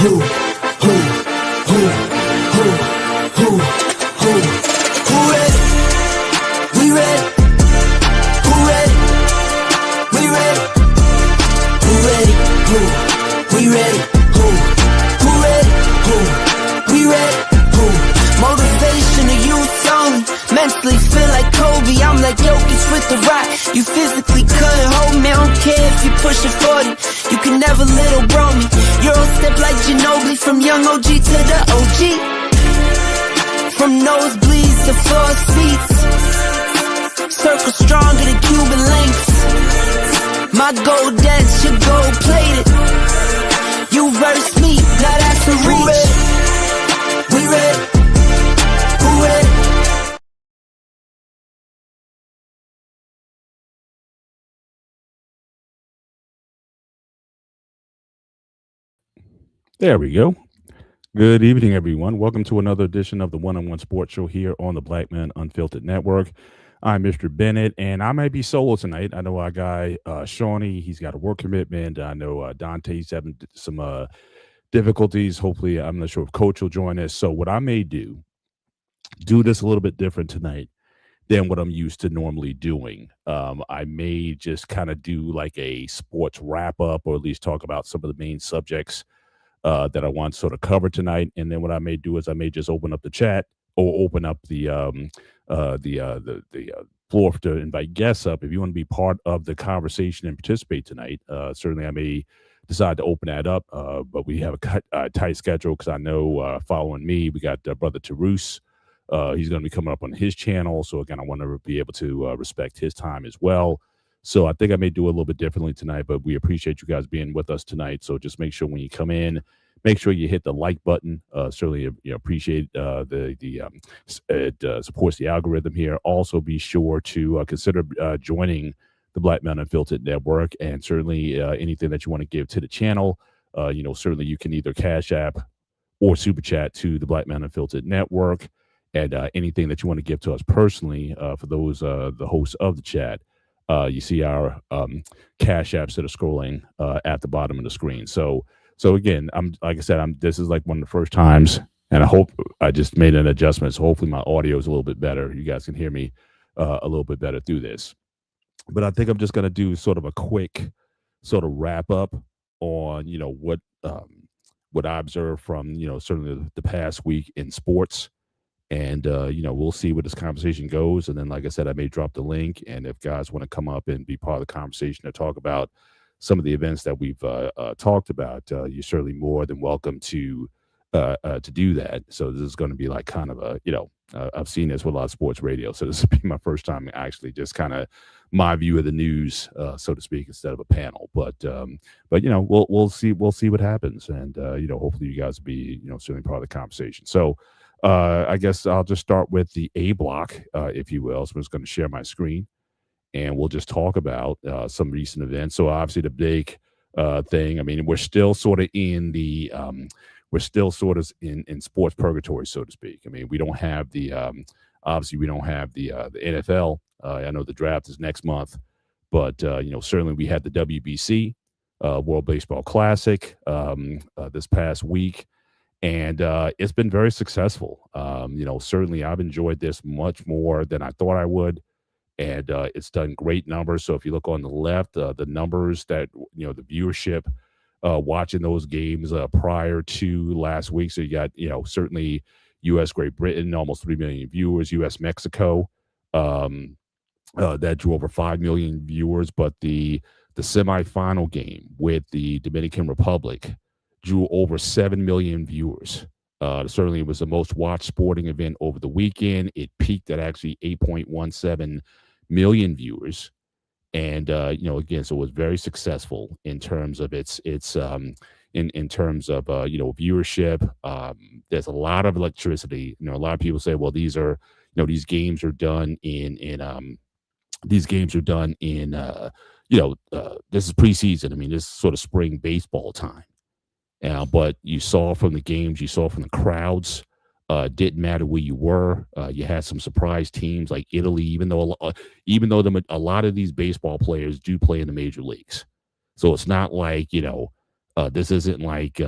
Who ready? We ready. Who ready? We ready. Who ready? We ready. Who ready? We ready. Motivation to youth only. Mentally feel like Kobe, I'm like Jokic with the rock. You physically couldn't hold me, I don't care if you push it 40. You can never little bro me. Euro step like Ginobili, from young OG to the OG. From nosebleeds to floor seats. Circle stronger than Cuban links. My gold dance, your gold plated. You verse me, now that's a reach. We ready. Who ready? There we go. Good evening, everyone. Welcome to another edition of the One-on-One Sports Show here on the Black Man Unfiltered Network. I'm Mr. Bennett, and I might be solo tonight. I know our guy, Shawnee, he's got a work commitment. I know Dante's having some difficulties. Hopefully, I'm not sure if Coach will join us. So what I may do this a little bit different tonight than what I'm used to normally doing. I may just kind of do like a sports wrap-up, or at least talk about some of the main subjects that I want to sort of cover tonight. And then what I may do is I may just open up the chat or open up the floor to invite guests up. If you want to be part of the conversation and participate tonight, certainly I may decide to open that up. But we have a tight schedule because I know following me, we got Brother Tarus. He's going to be coming up on his channel. So again, I want to be able to respect his time as well. So I think I may do a little bit differently tonight, but we appreciate you guys being with us tonight. So just make sure when you come in, make sure you hit the like button. Certainly appreciate it supports the algorithm here. Also be sure to consider joining the Black Man Unfiltered Network, and certainly anything that you want to give to the channel. Certainly you can either Cash App or Super Chat to the Black Man Unfiltered Network, and anything that you want to give to us personally for those the hosts of the chat. You see our Cash Apps that are scrolling at the bottom of the screen. So again, this is like one of the first times, and I hope I just made an adjustment. So hopefully my audio is a little bit better. You guys can hear me a little bit better through this. But I think I'm just going to do sort of a quick sort of wrap up on what I observed from certainly the past week in sports. And, we'll see where this conversation goes. And then, like I said, I may drop the link. And if guys want to come up and be part of the conversation to talk about some of the events that we've talked about, you're certainly more than welcome to do that. So this is going to be like kind of I've seen this with a lot of sports radio. So this will be my first time actually just kind of my view of the news, so to speak, instead of a panel. But we'll see what happens. And, hopefully you guys will be, certainly part of the conversation. So, I guess I'll just start with the A block, if you will. So I'm just going to share my screen, and we'll just talk about some recent events. So obviously the big thing. I mean, we're still sort of in sports purgatory, so to speak. I mean, we don't have the obviously we don't have the NFL. I know the draft is next month, but certainly we had the WBC, World Baseball Classic, this past week. And it's been very successful. Certainly I've enjoyed this much more than I thought I would. And it's done great numbers. So if you look on the left, the numbers that, the viewership watching those games prior to last week. So you got, certainly U.S. Great Britain, almost 3 million viewers, U.S. Mexico, that drew over 5 million viewers. But the semifinal game with the Dominican Republic drew over 7 million viewers. Certainly it was the most watched sporting event over the weekend. It peaked at actually 8.17 million viewers. And, again, so it was very successful in terms of its in terms of, viewership. There's a lot of electricity. A lot of people say, well, these are, these games are done in this is preseason. I mean, this is sort of spring baseball time. But you saw from the games, you saw from the crowds, didn't matter where you were. You had some surprise teams like Italy, even though a lot of these baseball players do play in the major leagues. So it's not like, this isn't like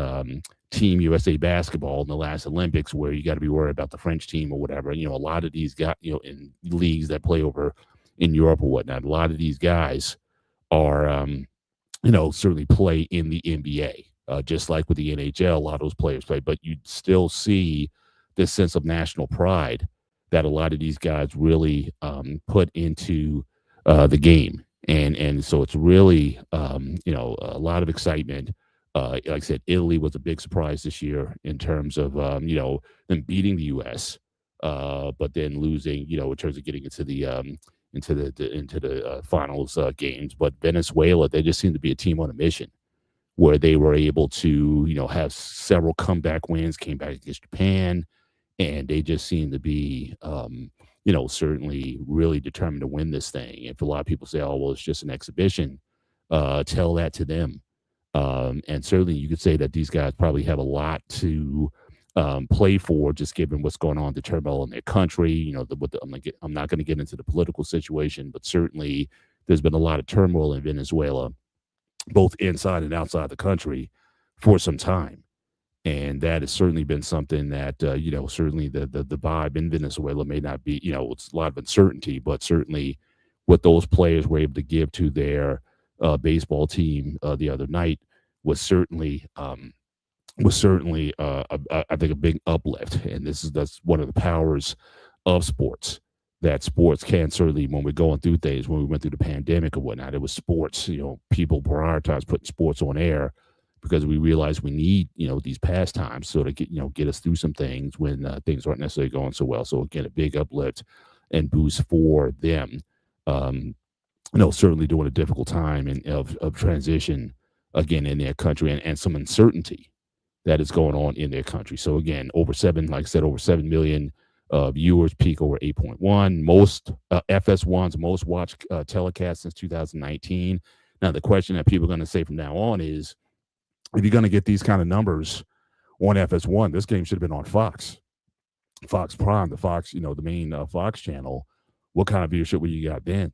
Team USA basketball in the last Olympics, where you got to be worried about the French team or whatever. A lot of these guys, in leagues that play over in Europe or whatnot, a lot of these guys are, certainly play in the NBA. Just like with the NHL, a lot of those players play, but you still see this sense of national pride that a lot of these guys really put into the game, and so it's really a lot of excitement. Like I said, Italy was a big surprise this year in terms of them beating the U.S., but then losing, in terms of getting into the finals games. But Venezuela, they just seem to be a team on a mission where they were able to, have several comeback wins, came back against Japan, and they just seem to be, certainly really determined to win this thing. If a lot of people say, "Oh, well, it's just an exhibition," tell that to them. And certainly, you could say that these guys probably have a lot to play for, just given what's going on, the turmoil in their country. I'm not going to get into the political situation, but certainly there's been a lot of turmoil in Venezuela, both inside and outside the country, for some time. And that has certainly been something that, certainly the vibe in Venezuela may not be, it's a lot of uncertainty, but certainly what those players were able to give to their baseball team the other night was certainly, I think, a big uplift. And that's one of the powers of sports, that sports can certainly, when we're going through things, when we went through the pandemic or whatnot, it was sports. People prioritize putting sports on air because we realize we need, these pastimes so to get us through some things when things aren't necessarily going so well. So again, a big uplift and boost for them. Certainly during a difficult time of transition again in their country, and some uncertainty that is going on in their country. So again, over 7 million viewers, peak over 8.1, most FS1's most watched telecast since 2019. Now, the question that people are going to say from now on is, if you're going to get these kind of numbers on FS1, this game should have been on Fox Prime, the Fox, the main Fox channel. What kind of viewership would you got then?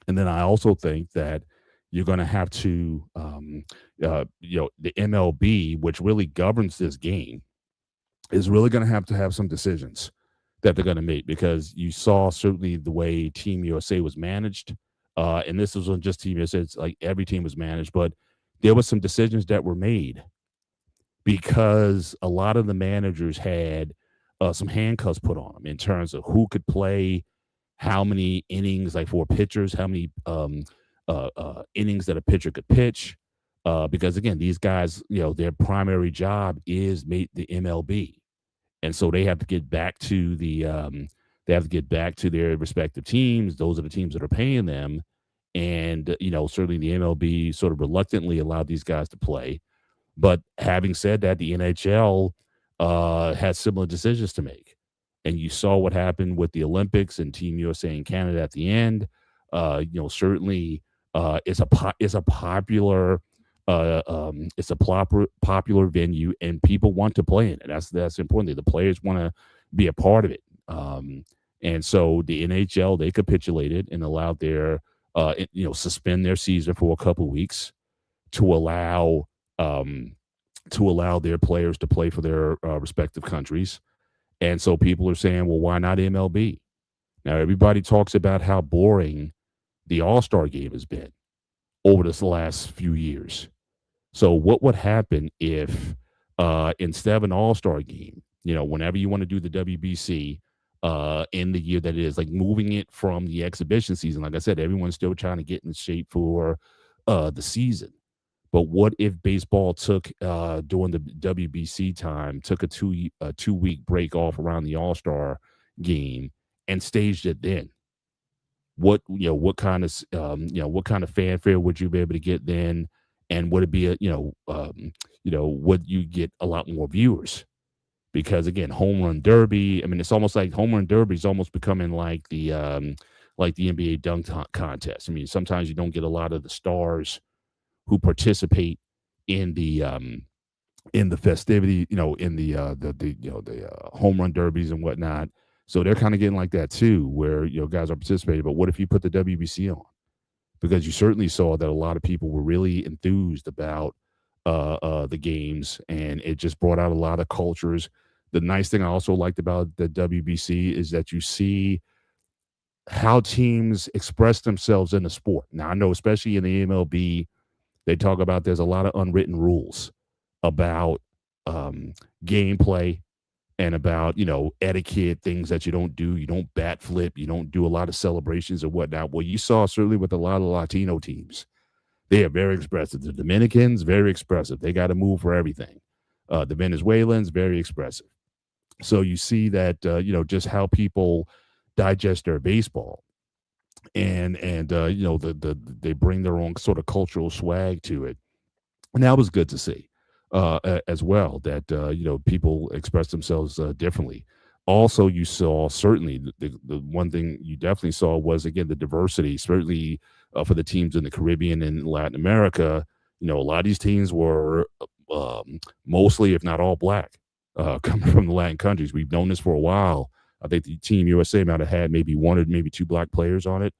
And then I also think that you're going to have to, the MLB, which really governs this game, is really going to have some decisions that they're going to make, because you saw certainly the way Team USA was managed. And this wasn't just Team USA, it's like every team was managed, but there were some decisions that were made because a lot of the managers had some handcuffs put on them in terms of who could play, how many innings, like for pitchers, how many innings that a pitcher could pitch. Because again, these guys, their primary job is the MLB. And so they have to get back to their respective teams. Those are the teams that are paying them. And, certainly the MLB sort of reluctantly allowed these guys to play. But having said that, the NHL has similar decisions to make. And you saw what happened with the Olympics and Team USA in Canada at the end. Certainly it's a popular venue, and people want to play in it. That's important. The players want to be a part of it. And so the NHL, they capitulated and allowed their suspend their season for a couple of weeks to allow their players to play for their respective countries. And so people are saying, well, why not MLB? Now, everybody talks about how boring the All-Star game has been over this last few years. So what would happen if instead of an All-Star game, whenever you want to do the WBC in the year that it is, like moving it from the exhibition season, like I said, everyone's still trying to get in shape for the season. But what if baseball took during the WBC time, took a 2-week break off around the All-Star game and staged it then? What kind of fanfare would you be able to get then? And would it be would you get a lot more viewers? Because again, home run derby, it's almost like home run derby is almost becoming like the NBA dunk contest. Sometimes you don't get a lot of the stars who participate in the festivity, in the home run derbies and whatnot. So they're kind of getting like that too, where guys are participating. But what if you put the WBC on? Because you certainly saw that a lot of people were really enthused about the games, and it just brought out a lot of cultures. The nice thing I also liked about the WBC is that you see how teams express themselves in the sport. Now I know, especially in the MLB, they talk about there's a lot of unwritten rules about gameplay and about etiquette, things that you don't do. You don't bat flip. You don't do a lot of celebrations or whatnot. Well, you saw certainly with a lot of Latino teams, they are very expressive. The Dominicans, very expressive. They got to move for everything. The Venezuelans, very expressive. So you see that just how people digest their baseball, and they bring their own sort of cultural swag to it, and that was good to see as well. That people express themselves differently. Also, you saw certainly the one thing you definitely saw was again the diversity. Certainly for the teams in the Caribbean and Latin America, a lot of these teams were mostly, if not all, black, coming from the Latin countries. We've known this for a while. I think the Team USA might have had maybe one or maybe two black players on it,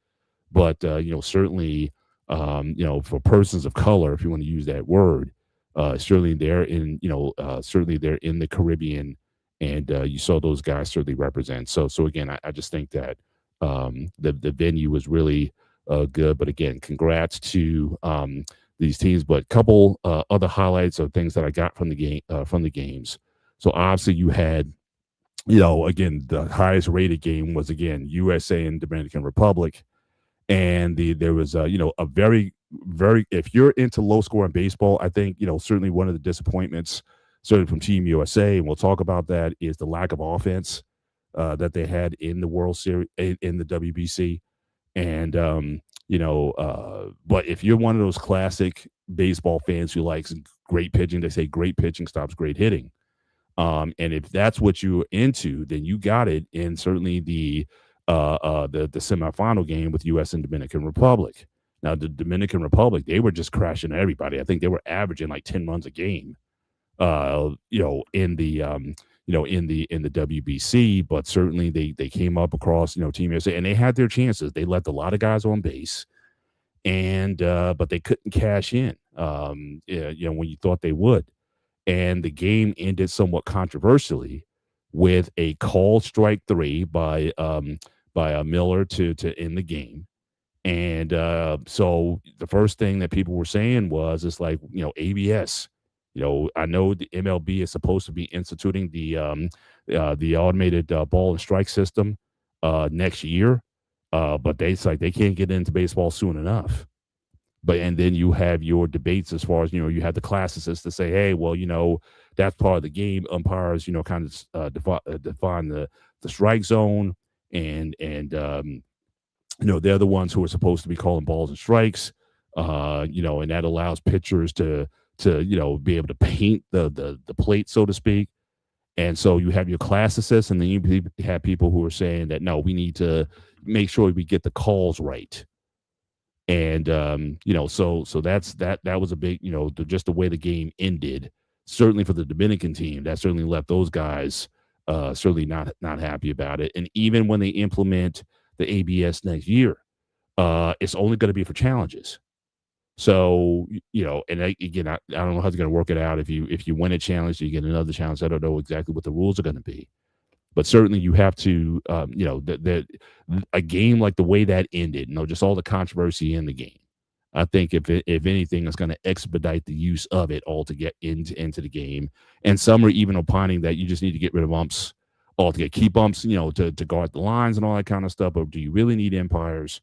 but certainly for persons of color, if you want to use that word, certainly they're in certainly they're in the Caribbean, and you saw those guys certainly represent. So again, I just think that the venue was really good. But again, congrats to these teams. But a couple other highlights of things that I got from the games. So obviously you had, again, the highest rated game was again USA and Dominican Republic, and there was a very if you're into low scoring baseball, I think certainly one of the disappointments certainly from Team USA, and we'll talk about that, is the lack of offense that they had in the World Series in the WBC. And but if you're one of those classic baseball fans who likes great pitching, they say great pitching stops great hitting. And if that's what you're into, then you got it in certainly the semifinal game with U.S. and Dominican Republic. Now, the Dominican Republic, they were just crashing everybody. I think they were averaging like 10 runs a game, in the WBC. But certainly they came up across Team USA, and they had their chances. They left a lot of guys on base, and but they couldn't cash in. When you thought they would. And the game ended somewhat controversially with a called strike three by Miller to end the game. And so the first thing that people were saying was, it's like, ABS. I know the MLB is supposed to be instituting the automated ball and strike system next year, but it's like they can't get into baseball soon enough. And then you have your debates as far as, you have the classicists to say, hey, well, that's part of the game. Umpires, kind of define the strike zone, and they're the ones who are supposed to be calling balls and strikes, and that allows pitchers to be able to paint the plate, so to speak. And so you have your classicists, and then you have people who are saying that, no, we need to make sure we get the calls right. And so that was a big, just the way the game ended. Certainly for the Dominican team, that certainly left those guys certainly not happy about it. And even when they implement the ABS next year, it's only going to be for challenges. So and again, I don't know how they're going to work it out. If you win a challenge, you get another challenge. I don't know exactly what the rules are going to be. But certainly you have to, a game like the way that ended, just all the controversy in the game. I think if anything, it's going to expedite the use of it all to get into the game. And some are even opining that you just need to get rid of umps altogether. Keep umps, to guard the lines and all that kind of stuff. But do you really need umpires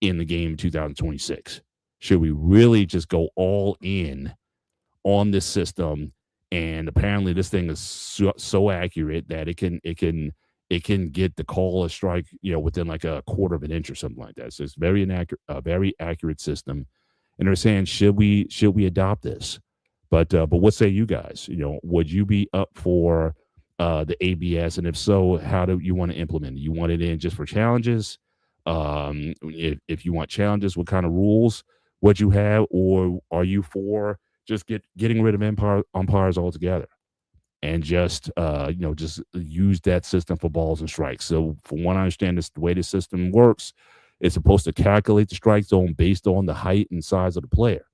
in the game in 2026? Should we really just go all in on this system? And apparently this thing is so accurate that it can get the call or strike, within like a quarter of an inch or something like that. So it's very accurate system. And they're saying, should we adopt this? But what say you guys? Would you be up for the ABS? And if so, how do you want to implement it? You want it in just for challenges? If you want challenges, what kind of rules would you have? Or are you for just getting rid of umpires altogether, and just just use that system for balls and strikes? So from what I understand, the way the system works, it's supposed to calculate the strike zone based on the height and size of the player.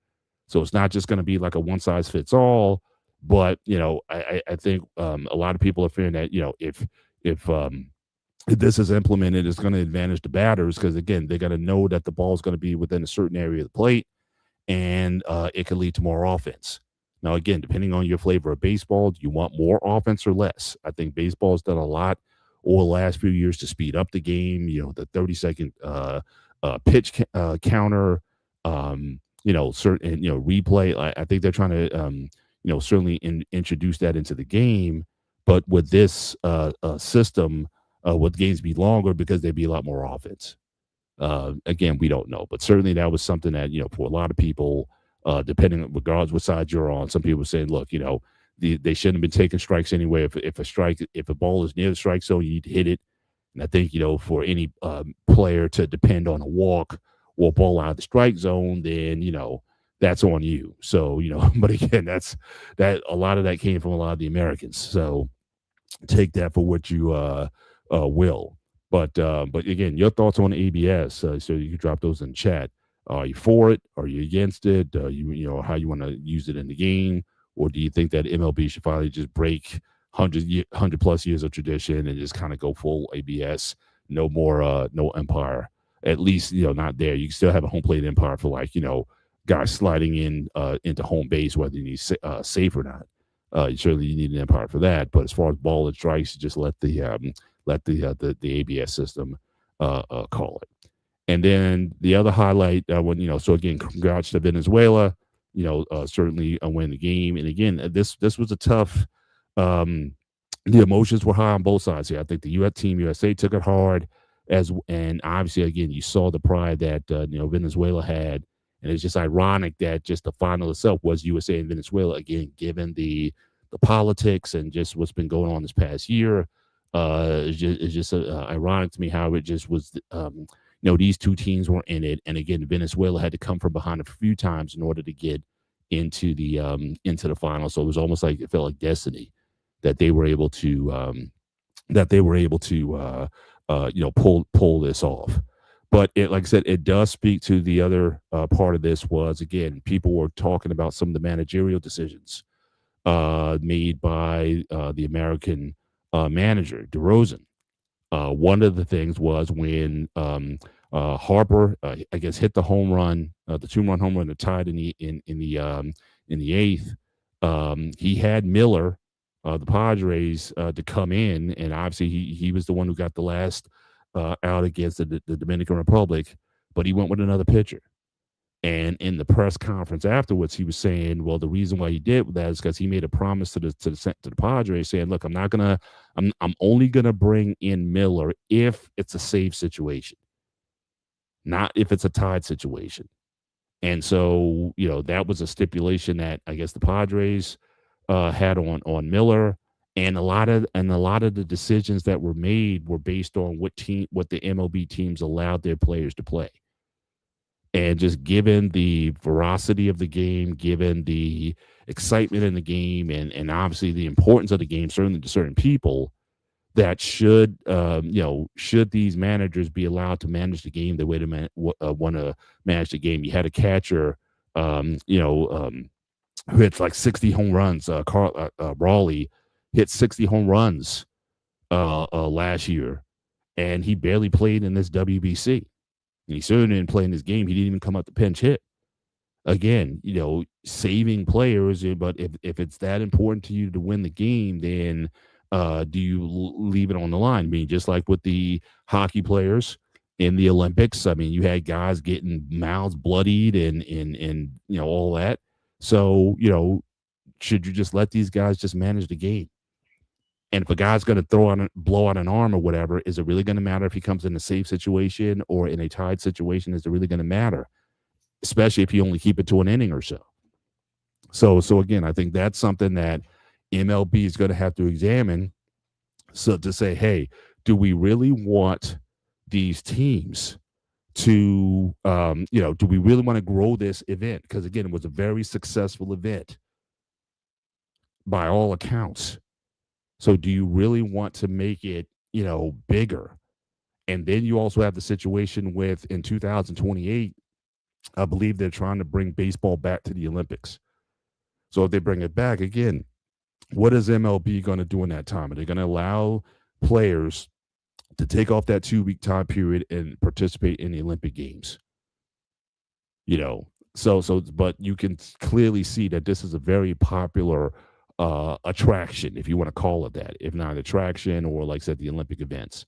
So it's not just going to be like a one size fits all. But I think a lot of people are fearing that if if this is implemented, it's going to advantage the batters because again they're going to know that the ball is going to be within a certain area of the plate, and it can lead to more offense. Now, again, depending on your flavor of baseball, do you want more offense or less? I think baseball's done a lot over the last few years to speed up the game. The 30-second pitch counter, certain replay. I think they're trying to certainly introduce that into the game. But with this system, would games be longer because there'd be a lot more offense? Again, we don't know, but certainly that was something that for a lot of people, depending on regardless what side you're on, some people saying, look, they shouldn't have been taking strikes anyway. If a ball is near the strike zone, you need to hit it. And I think for any player to depend on a walk or ball out of the strike zone, then that's on you. So but again, that a lot of that came from a lot of the Americans. So take that for what you will. But again, your thoughts on ABS? So you can drop those in chat. Are you for it? Are you against it? How you want to use it in the game, or do you think that MLB should finally just break 100 plus years of tradition and just kind of go full ABS? No more, no umpire. At least not there. You can still have a home plate umpire for guys sliding in into home base, whether you need safe or not. Certainly you need an umpire for that. But as far as ball and strikes, just let the ABS system call it. And then the other highlight, so again, congrats to Venezuela, certainly win the game. And again, this was a tough. The emotions were high on both sides here. I think the Team USA took it hard, and obviously again you saw the pride that Venezuela had, and it's just ironic that just the final itself was USA and Venezuela again, given the politics and just what's been going on this past year. It's just ironic to me how it just was. These two teams were in it, and again, Venezuela had to come from behind a few times in order to get into the final. So it was almost like it felt like destiny that they were able to pull this off. But like I said, it does speak to the other part of this was again, people were talking about some of the managerial decisions made by the American manager, DeRozan. One of the things was when Harper, I guess, hit the home run, the 2-run home run that tied in the eighth. He had Miller, the Padres, to come in, and obviously he was the one who got the last out against the Dominican Republic, but he went with another pitcher. And in the press conference afterwards, he was saying, "Well, the reason why he did that is because he made a promise to the Padres, saying, look, I'm only gonna bring in Miller if it's a safe situation, not if it's a tied situation." And so, that was a stipulation that I guess the Padres had on Miller, and a lot of the decisions that were made were based on what the MLB teams allowed their players to play. And just given the veracity of the game, given the excitement in the game, and obviously the importance of the game, certainly to certain people, that should these managers be allowed to manage the game the way they want to manage the game. You had a catcher, who hits like 60 home runs. Raleigh hit 60 home runs last year, and he barely played in this WBC. And he certainly didn't play in this game. He didn't even come up to pinch hit. Again, saving players. But if it's that important to you to win the game, then do you leave it on the line? I mean, just like with the hockey players in the Olympics. I mean, you had guys getting mouths bloodied and all that. So should you just let these guys just manage the game? And if a guy's going to blow out an arm or whatever, is it really going to matter if he comes in a safe situation or in a tied situation? Is it really going to matter? Especially if you only keep it to an inning or so. So again, I think that's something that MLB is going to have to examine. So to say, hey, do we really want these teams to, do we really want to grow this event? Because again, it was a very successful event by all accounts. So do you really want to make it, bigger? And then you also have the situation with in 2028, I believe they're trying to bring baseball back to the Olympics. So if they bring it back again, what is MLB going to do in that time? Are they going to allow players to take off that 2 week time period and participate in the Olympic Games? But you can clearly see that this is a very popular attraction, if you want to call it that, if not attraction or like I said, the Olympic events.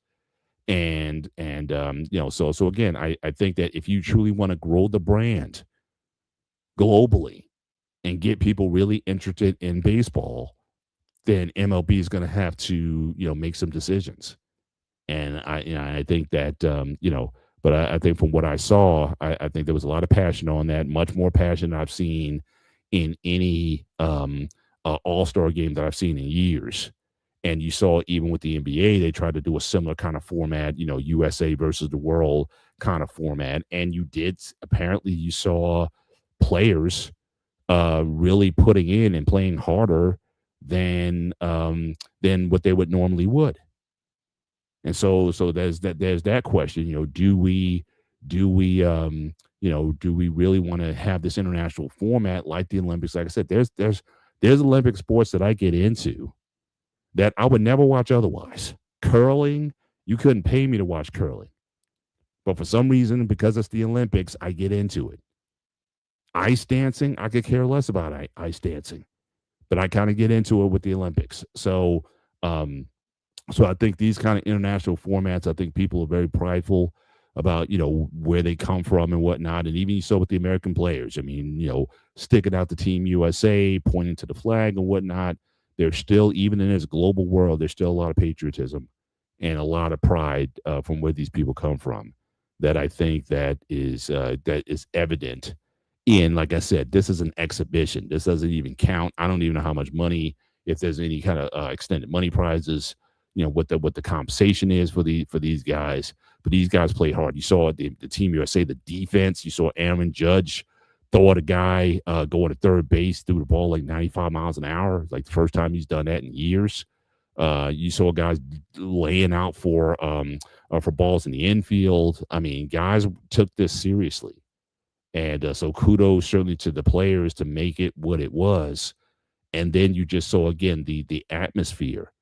So again, I think that if you truly want to grow the brand globally and get people really interested in baseball, then MLB is going to have to, make some decisions. And I think that, but I think from what I saw, I think there was a lot of passion on that, much more passion than I've seen in any all-star game that I've seen in years. And you saw even with the NBA, they tried to do a similar kind of format, USA versus the world kind of format. And apparently you saw players really putting in and playing harder than what they would. And so there's that question, do we really want to have this international format like the Olympics? Like I said, there's Olympic sports that I get into that I would never watch otherwise. Curling, you couldn't pay me to watch curling. But for some reason, because it's the Olympics, I get into it. Ice dancing, I could care less about ice dancing. But I kind of get into it with the Olympics. So I think these kind of international formats, I think people are very prideful about, where they come from and whatnot. And even so with the American players, I mean, sticking out the Team USA, pointing to the flag and whatnot. There's still, even in this global world, there's still a lot of patriotism and a lot of pride from where these people come from that I think that is evident in, like I said, this is an exhibition. This doesn't even count. I don't even know how much money, if there's any kind of extended money prizes, what the compensation is for these guys. But these guys play hard. You saw the Team USA, the defense. You saw Aaron Judge throw at a guy going to third base, threw the ball like 95 miles an hour. It's like the first time he's done that in years. You saw guys laying out for balls in the infield. I mean, guys took this seriously. And so kudos certainly to the players to make it what it was. And then you just saw, again, the atmosphere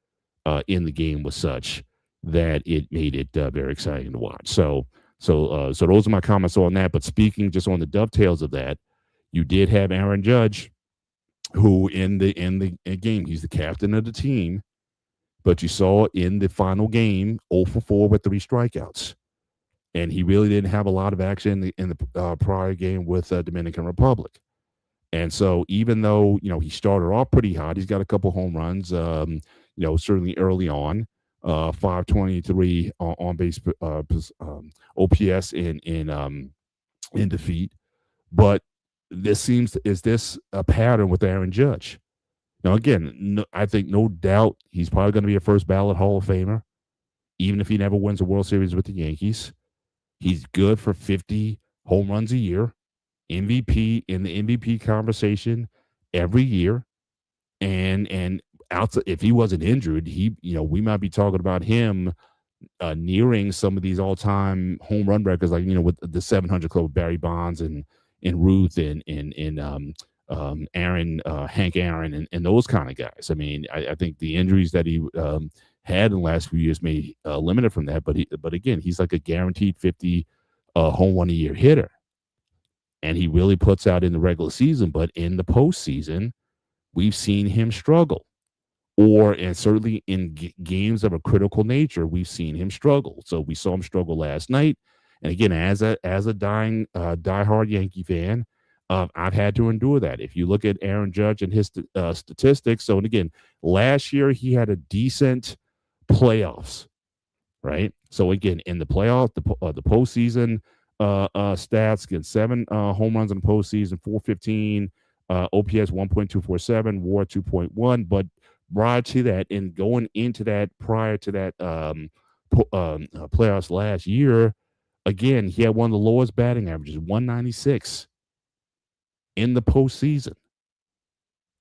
in the game was such that it made it very exciting to watch. So those are my comments on that. But speaking just on the dovetails of that, you did have Aaron Judge, who in the game, he's the captain of the team. But you saw in the final game, 0 for 4 with 3 strikeouts. And he really didn't have a lot of action in the prior game with Dominican Republic. And so even though, he started off pretty hot, he's got a couple home runs, certainly early on, 523 on base OPS in defeat. But is this a pattern with Aaron Judge? Now, again, I think no doubt he's probably going to be a first ballot Hall of Famer, even if he never wins a World Series with the Yankees. He's good for 50 home runs a year, MVP in the MVP conversation every year. And outside, if he wasn't injured, we might be talking about him nearing some of these all-time home run records, like, with the 700 club with Barry Bonds and Ruth and Aaron, Hank Aaron, and those kind of guys. I mean, I think the injuries that he had in the last few years may limit it from that. But again, he's like a guaranteed 50 home run a year hitter. And he really puts out in the regular season. But in the postseason, we've seen him struggle. And certainly in games of a critical nature, we've seen him struggle. So we saw him struggle last night. And again, as a diehard Yankee fan, I've had to endure that. If you look at Aaron Judge and his statistics, so and again, last year he had a decent playoffs, right? So again, in the playoff, the postseason stats, get 7 home runs in the postseason, 415, OPS 1.247, WAR 2.1. But prior to that, and going into that, prior to that playoffs last year, again, he had one of the lowest batting averages, 196 in the postseason.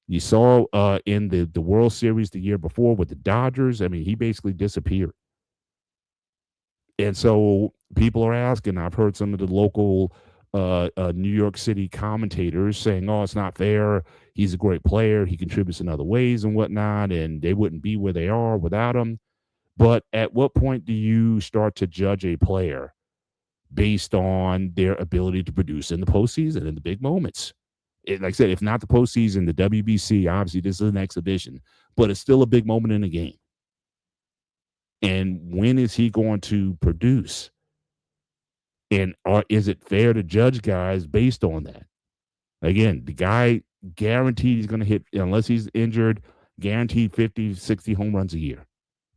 You saw in the World Series the year before with the Dodgers, I mean, he basically disappeared. And so people are asking, I've heard some of the local New York City commentators saying, "Oh, it's not fair. He's a great player. He contributes in other ways and whatnot, and they wouldn't be where they are without him." But at what point do you start to judge a player based on their ability to produce in the postseason in the big moments? Like I said, if not the postseason, the WBC, obviously this is an exhibition, but it's still a big moment in the game. And when is he going to produce? And is it fair to judge guys based on that? Again, the guy guaranteed he's going to hit, unless he's injured, guaranteed 50, 60 home runs a year.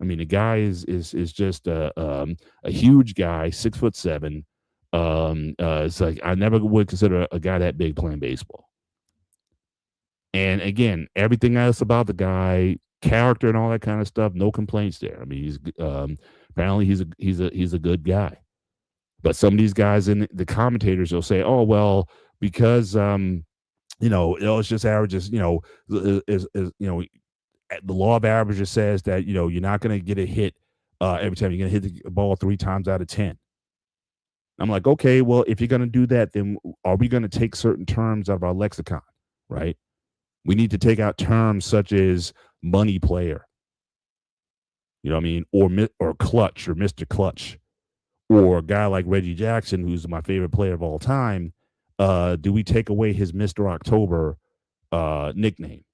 I mean, the guy is just a huge guy, 6'7". It's like I never would consider a guy that big playing baseball. And again, everything else about the guy, character and all that kind of stuff, no complaints there. I mean, he's apparently he's a good guy. But some of these guys in the commentators will say, "Oh well, because it's just averages. Is the law of averages says that you're not going to get a hit every time. You're going to hit the ball 3 times out of 10." I'm like, okay, well, if you're going to do that, then are we going to take certain terms out of our lexicon, right? We need to take out terms such as money player, you know what I mean, or clutch or Mr. Clutch, or a guy like Reggie Jackson, who's my favorite player of all time. Do we take away his Mr. October nickname?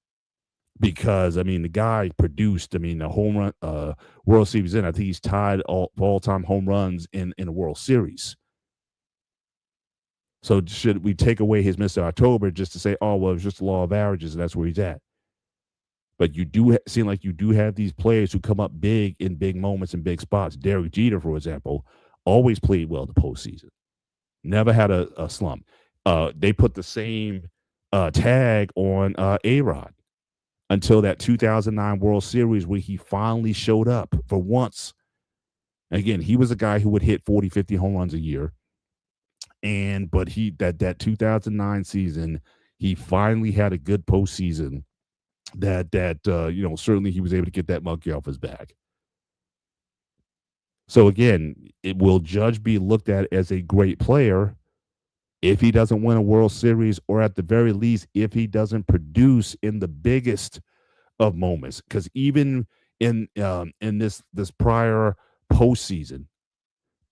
Because I mean, the guy produced. I mean, the home run World Series in. I think he's tied all-time home runs in a World Series. So should we take away his Mr. October just to say, oh well, it's just the law of averages, and that's where he's at? But you do seem like you do have these players who come up big in big moments and big spots. Derek Jeter, for example, always played well in the postseason. Never had a slump. They put the same tag on A-Rod until that 2009 World Series where he finally showed up for once. Again, he was a guy who would hit 40, 50 home runs a year. But that 2009 season, he finally had a good postseason that certainly he was able to get that monkey off his back. So again, will Judge be looked at as a great player if he doesn't win a World Series, or at the very least, if he doesn't produce in the biggest of moments? Because even in this prior postseason,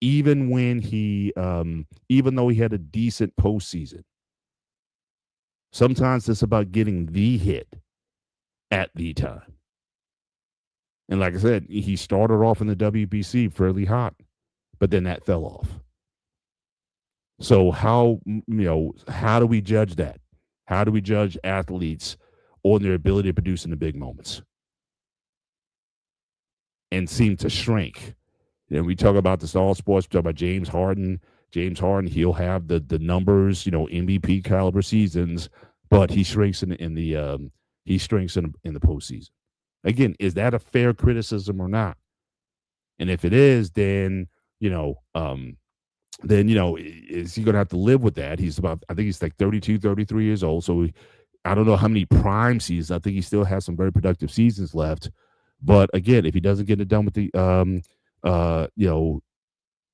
even when even though he had a decent postseason, sometimes it's about getting the hit at the time. And like I said, he started off in the WBC fairly hot, but then that fell off. So how do we judge that? How do we judge athletes on their ability to produce in the big moments and seem to shrink? And we talk about this all sports. We talk about James Harden. He'll have the numbers, MVP caliber seasons, but he shrinks in the postseason. Again, is that a fair criticism or not? And if it is, then is he going to have to live with that? I think he's like 32, 33 years old. So I don't know how many prime seasons. I think he still has some very productive seasons left. But again, if he doesn't get it done with the,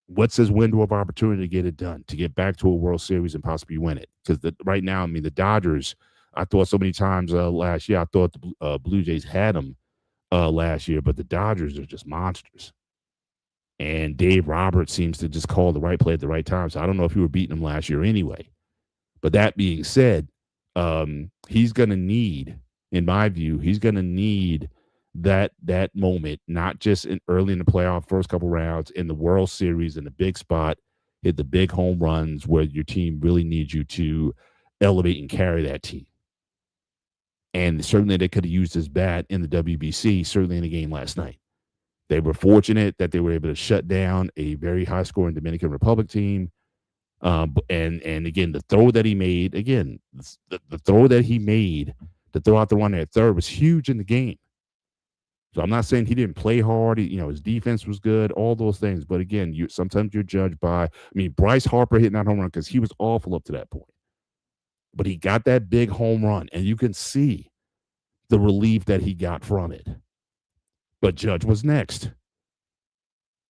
what's his window of opportunity to get it done, to get back to a World Series and possibly win it? Because right now, I mean, the Dodgers, I thought so many times last year, I thought the Blue Jays had them last year, but the Dodgers are just monsters. And Dave Roberts seems to just call the right play at the right time. So I don't know if you were beating him last year anyway. But that being said, he's going to need, in my view, that moment, not just early in the playoff, first couple rounds, in the World Series, in the big spot, hit the big home runs where your team really needs you to elevate and carry that team. And certainly they could have used his bat in the WBC, certainly in the game last night. They were fortunate that they were able to shut down a very high-scoring Dominican Republic team. And again, the throw that he made, the throw that he made to throw out the run at third was huge in the game. So I'm not saying he didn't play hard. His defense was good, all those things. But again, sometimes you're judged by, Bryce Harper hitting that home run because he was awful up to that point. But he got that big home run, and you can see the relief that he got from it. But Judge was next,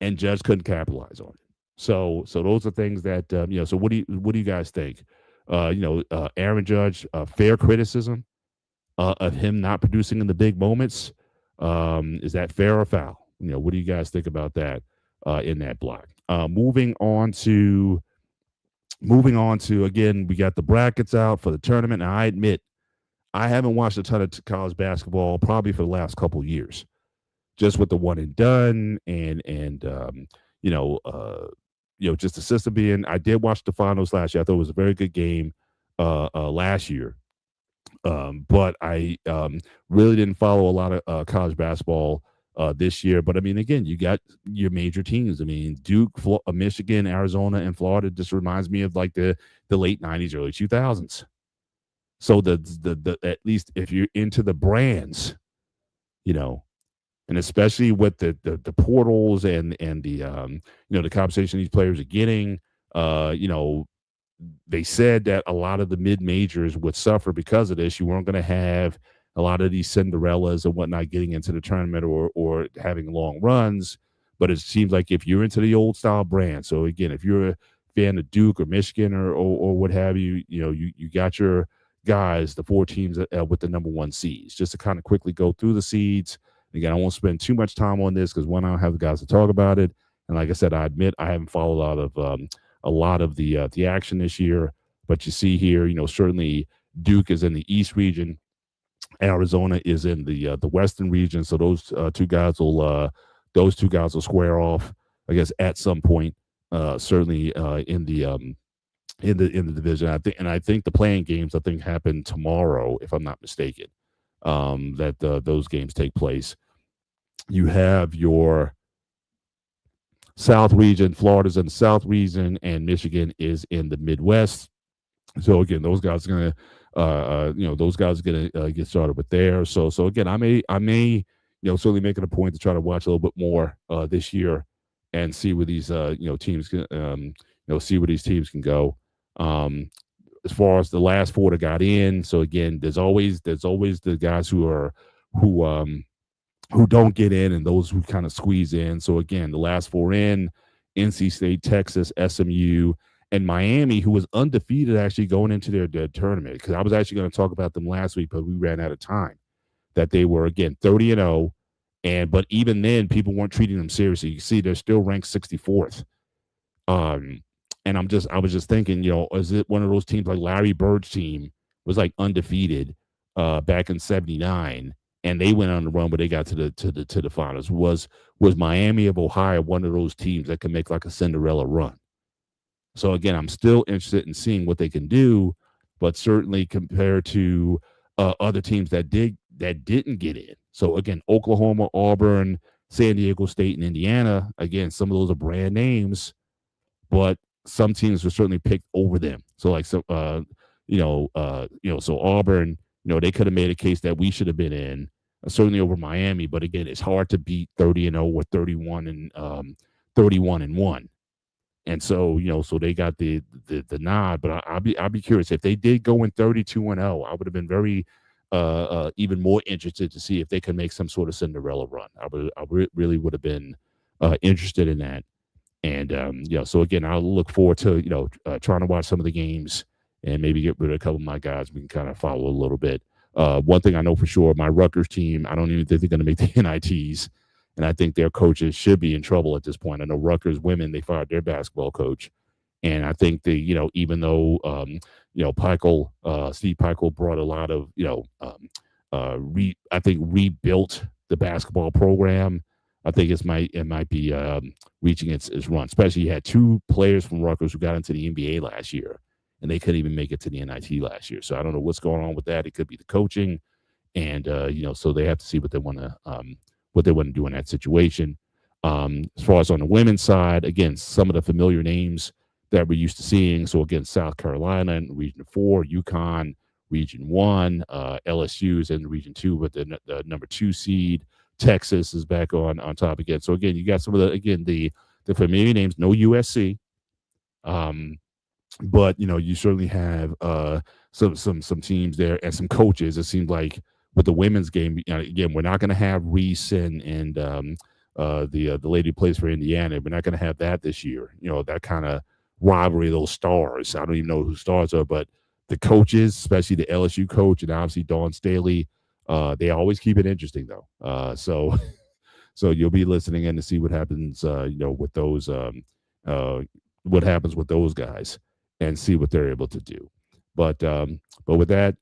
and Judge couldn't capitalize on it. So those are things that So what do you guys think? Aaron Judge, fair criticism of him not producing in the big moments. Is that fair or foul? What do you guys think about that in that block? Moving on to again, we got the brackets out for the tournament. And I admit I haven't watched a ton of college basketball probably for the last couple of years, just with the one and done and you know uh just the system being. I did watch the finals last year. I thought it was a very good game last year, but I really didn't follow a lot of college basketball this year. But I mean, again, you got your major teams. I mean, Duke, Michigan, Arizona, and Florida just reminds me of like the late '90s, early 2000s. So the at least if you're into the brands, you know, and especially with the portals and the compensation these players are getting, you know, they said that a lot of the mid majors would suffer because of this. You weren't going to have a lot of these Cinderellas and whatnot getting into the tournament or having long runs. But it seems like if you're into the old style brand, so again, if you're a fan of Duke or Michigan or what have you, you got your guys, the four teams with the number one seeds. Just to kind of quickly go through the seeds. Again, I won't spend too much time on this because one, I don't have the guys to talk about it, and like I said, I admit I haven't followed a lot of the action this year. But you see here, certainly Duke is in the East region, Arizona is in the Western region. So those two guys will square off, I guess, at some point. Certainly in the division. I think the playing games happen tomorrow, if I'm not mistaken. That those games take place. You have your South region. Florida's in the South region, and Michigan is in the Midwest. So again, those guys are gonna, get started with there. So again, I may, certainly make it a point to try to watch a little bit more this year and see where these, teams can, see where these teams can go. As far as the last four that got in, so again, there's always the guys who don't get in and those who kind of squeeze in. So again, the last four in: NC State, Texas, SMU, and Miami, who was undefeated actually going into their tournament. Because I was actually going to talk about them last week, but we ran out of time. That they were again 30-0, but even then, people weren't treating them seriously. You see, they're still ranked 64th. Um, and I was just thinking, is it one of those teams like Larry Bird's team was like undefeated back in '79, and they went on the run, but they got to the finals. Was Miami of Ohio one of those teams that can make like a Cinderella run? So again, I'm still interested in seeing what they can do, but certainly compared to other teams that didn't get in. So again, Oklahoma, Auburn, San Diego State, and Indiana. Again, some of those are brand names, but some teams were certainly picked over them. So like so so Auburn, they could have made a case that we should have been in, certainly over Miami. But again, it's hard to beat 30-0 or 31-1. And so, so they got the nod, but I'll be curious if they did go in 32-0. I would have been very even more interested to see if they could make some sort of Cinderella run. Really would have been interested in that. And so again, I'll look forward to trying to watch some of the games and maybe get rid of a couple of my guys. We can kind of follow a little bit. One thing I know for sure, my Rutgers team, I don't even think they're going to make the NITs. And I think their coaches should be in trouble at this point. I know Rutgers women, they fired their basketball coach. And I think even though, Steve Peichel brought a lot of, rebuilt the basketball program. I think it might be reaching its run. Especially you had two players from Rutgers who got into the NBA last year, and they couldn't even make it to the NIT last year. So I don't know what's going on with that. It could be the coaching. And, so they have to see what they want to do in that situation. As far as on the women's side, again, some of the familiar names that we're used to seeing. So again, South Carolina in Region 4, UConn, Region 1, LSU is in Region 2 with the number 2 seed. Texas is back on top again. So again, you got some of the familiar names, no USC. But you certainly have some teams there and some coaches. It seems like with the women's game, again, we're not going to have Reese and the lady who plays for Indiana. We're not going to have that this year. That kind of rivalry of those stars. I don't even know who stars are, but the coaches, especially the LSU coach and obviously Dawn Staley, they always keep it interesting though. So you'll be listening in to see what happens, with those, what happens with those guys, and see what they're able to do. But with that,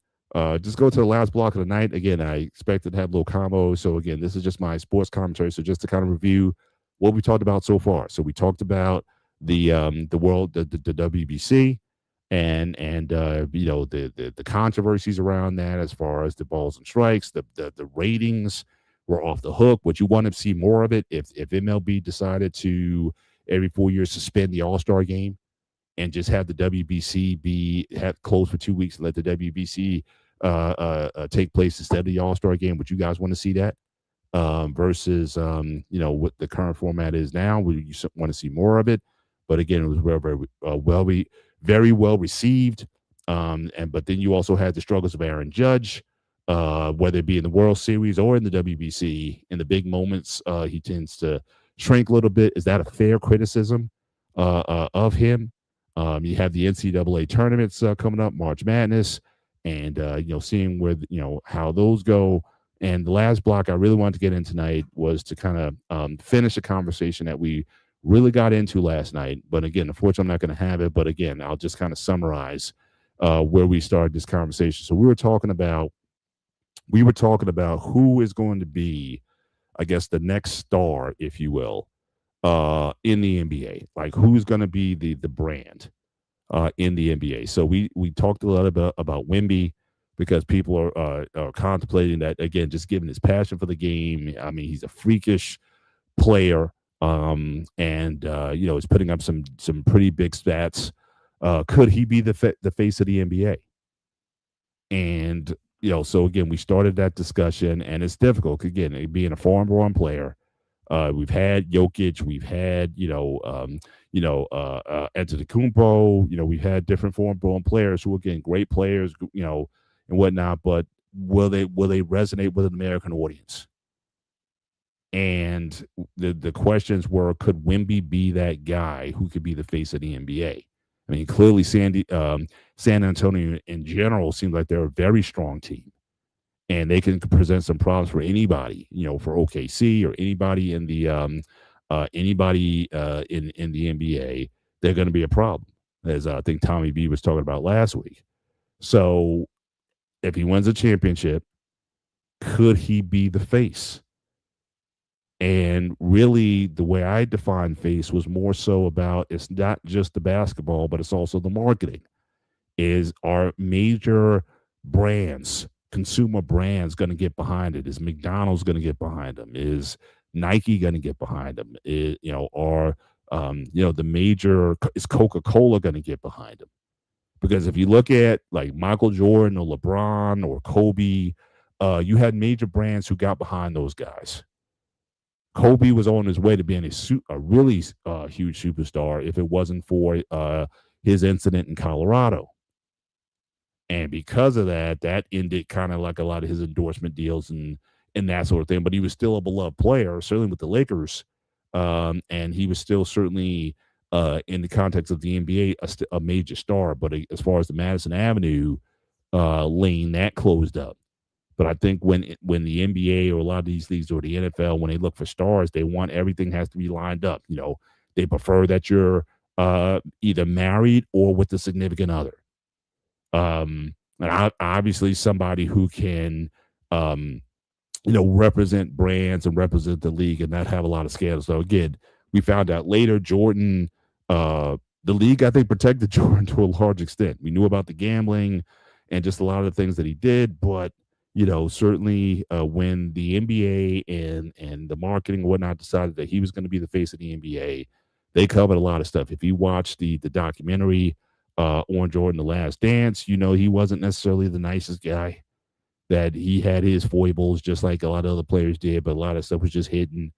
just go to the last block of the night. Again, I expected to have a little combo. So again, this is just my sports commentary. So just to kind of review what we talked about so far. So we talked about the world, the WBC, and the controversies around that as far as the balls and strikes, the ratings were off the hook. Would you want to see more of it if MLB decided to every 4 years suspend the All-Star game and just have the WBC be closed for 2 weeks and let the WBC take place instead of the All-Star game? Would you guys want to see that? Versus what the current format is now? Would you want to see more of it? But again, it was very well received. But then you also had the struggles of Aaron Judge, whether it be in the World Series or in the WBC. In the big moments, he tends to shrink a little bit. Is that a fair criticism of him? You have the NCAA tournaments coming up, March Madness, and seeing where how those go. And the last block I really wanted to get in tonight was to kind of finish a conversation that we really got into last night. But again, unfortunately, I'm not going to have it. But again, I'll just kind of summarize where we started this conversation. So we were talking about who is going to be, I guess, the next star, if you will, in the NBA. Like who's going to be the brand in the NBA. So we talked a lot about Wemby, because people are contemplating that, again, just given his passion for the game. I mean, he's a freakish player, and he's putting up some pretty big stats. Could he be the face of the NBA? And so again, we started that discussion, and it's difficult. Again, being a foreign-born player, we've had Jokic, we've had Antetokounmpo. We've had different foreign-born players who, again, great players, and whatnot. But will they resonate with an American audience? And the questions were, could Wemby be that guy who could be the face of the NBA? I mean, clearly San Antonio in general seems like they're a very strong team, and they can present some problems for anybody, for OKC or anybody in the in the NBA. They're going to be a problem, as I think Tommy B was talking about last week. So if he wins a championship, could he be the face? And really, the way I define face was more so about, it's not just the basketball, but it's also the marketing. Is our major brands, consumer brands, going to get behind it? Is McDonald's going to get behind them? Is Nike going to get behind them? Is Coca-Cola going to get behind them? Because if you look at like Michael Jordan or LeBron or Kobe, you had major brands who got behind those guys. Kobe was on his way to being a really huge superstar if it wasn't for his incident in Colorado. And because of that ended kind of like a lot of his endorsement deals and that sort of thing. But he was still a beloved player, certainly with the Lakers. And he was still certainly, in the context of the NBA, a major star. But as far as the Madison Avenue lane, that closed up. But I think when the NBA or a lot of these leagues or the NFL, when they look for stars, they want everything has to be lined up. They prefer that you're either married or with a significant other. And obviously somebody who can, represent brands and represent the league and not have a lot of scandals. So again, we found out later Jordan, the league, I think, protected Jordan to a large extent. We knew about the gambling and just a lot of the things that he did, but certainly when the NBA and the marketing and whatnot decided that he was going to be the face of the NBA, they covered a lot of stuff. If you watch the documentary on Jordan, The Last Dance, he wasn't necessarily the nicest guy, that he had his foibles just like a lot of other players did, but a lot of stuff was just hidden.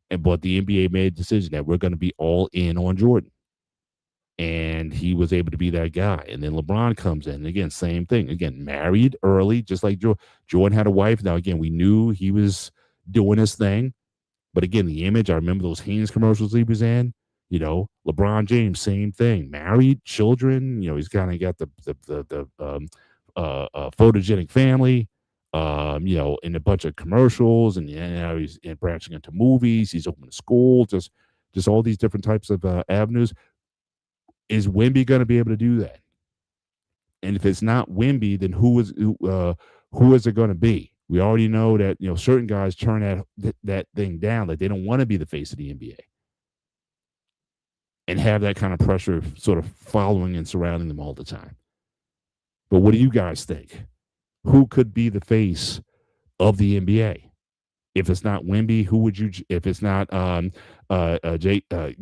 But the NBA made a decision that we're going to be all in on Jordan. And he was able to be that guy. And then LeBron comes in. Again, same thing. Again, married early, just like Jordan had a wife. Now, again, we knew he was doing his thing. But again, the image, I remember those Hanes commercials he was in. LeBron James, same thing. Married, children. He's kind of got the photogenic family. In a bunch of commercials, and now he's branching into movies. He's opening a school. Just all these different types of avenues. Is Wemby going to be able to do that? And if it's not Wemby, then who is it going to be? We already know that certain guys turn that thing down, like they don't want to be the face of the NBA, and have that kind of pressure sort of following and surrounding them all the time. But what do you guys think? Who could be the face of the NBA? If it's not Wemby, who would you? If it's not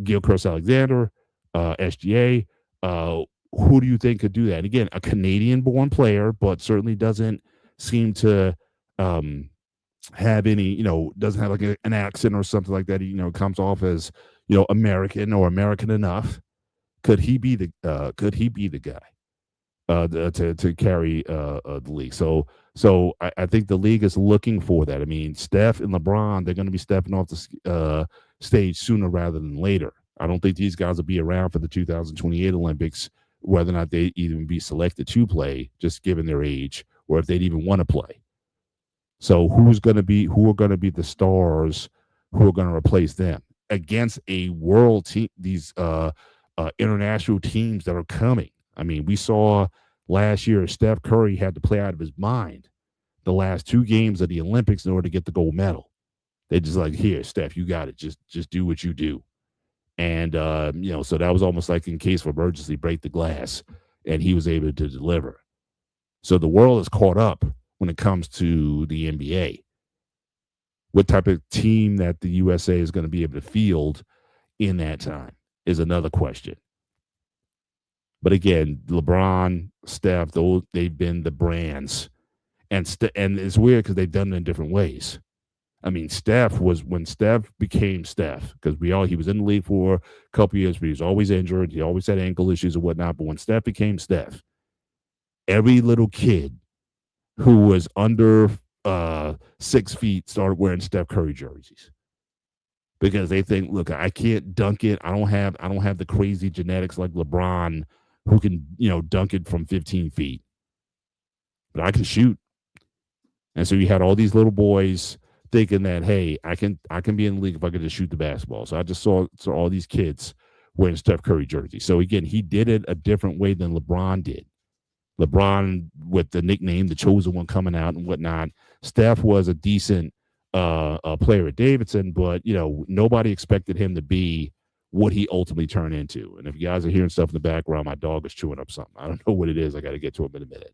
Gilchrist Alexander, SGA, who do you think could do that? Again, a Canadian-born player, but certainly doesn't seem to have any, doesn't have like an accent or something like that. He, comes off as, American or American enough. Could he be the guy to carry the league? So I think the league is looking for that. I mean, Steph and LeBron, they're going to be stepping off the stage sooner rather than later. I don't think these guys will be around for the 2028 Olympics, whether or not they even be selected to play, just given their age, or if they'd even want to play. So who are going to be the stars who are going to replace them against a world team, these international teams that are coming? I mean, we saw last year Steph Curry had to play out of his mind the last 2 games of the Olympics in order to get the gold medal. They just like, here, Steph, you got it. Just do what you do. And, so that was almost like in case of emergency, break the glass, and he was able to deliver. So the world is caught up when it comes to the NBA. What type of team that the USA is going to be able to field in that time is another question. But again, LeBron, Steph, they've been the brands. And it's weird because they've done it in different ways. I mean, when Steph became Steph, because he was in the league for a couple years, but he was always injured. He always had ankle issues and whatnot. But when Steph became Steph, every little kid who was under 6 feet started wearing Steph Curry jerseys, because they think, look, I can't dunk it. I don't have the crazy genetics like LeBron, who can dunk it from 15 feet, but I can shoot. And so you had all these little boys thinking that, hey, I can be in the league if I could just shoot the basketball. So I just saw all these kids wearing Steph Curry jerseys. So again, he did it a different way than LeBron did. LeBron with the nickname, the chosen one, coming out and whatnot. Steph was a decent player at Davidson, but nobody expected him to be what he ultimately turned into. And if you guys are hearing stuff in the background, my dog is chewing up something. I don't know what it is. I got to get to him in a minute.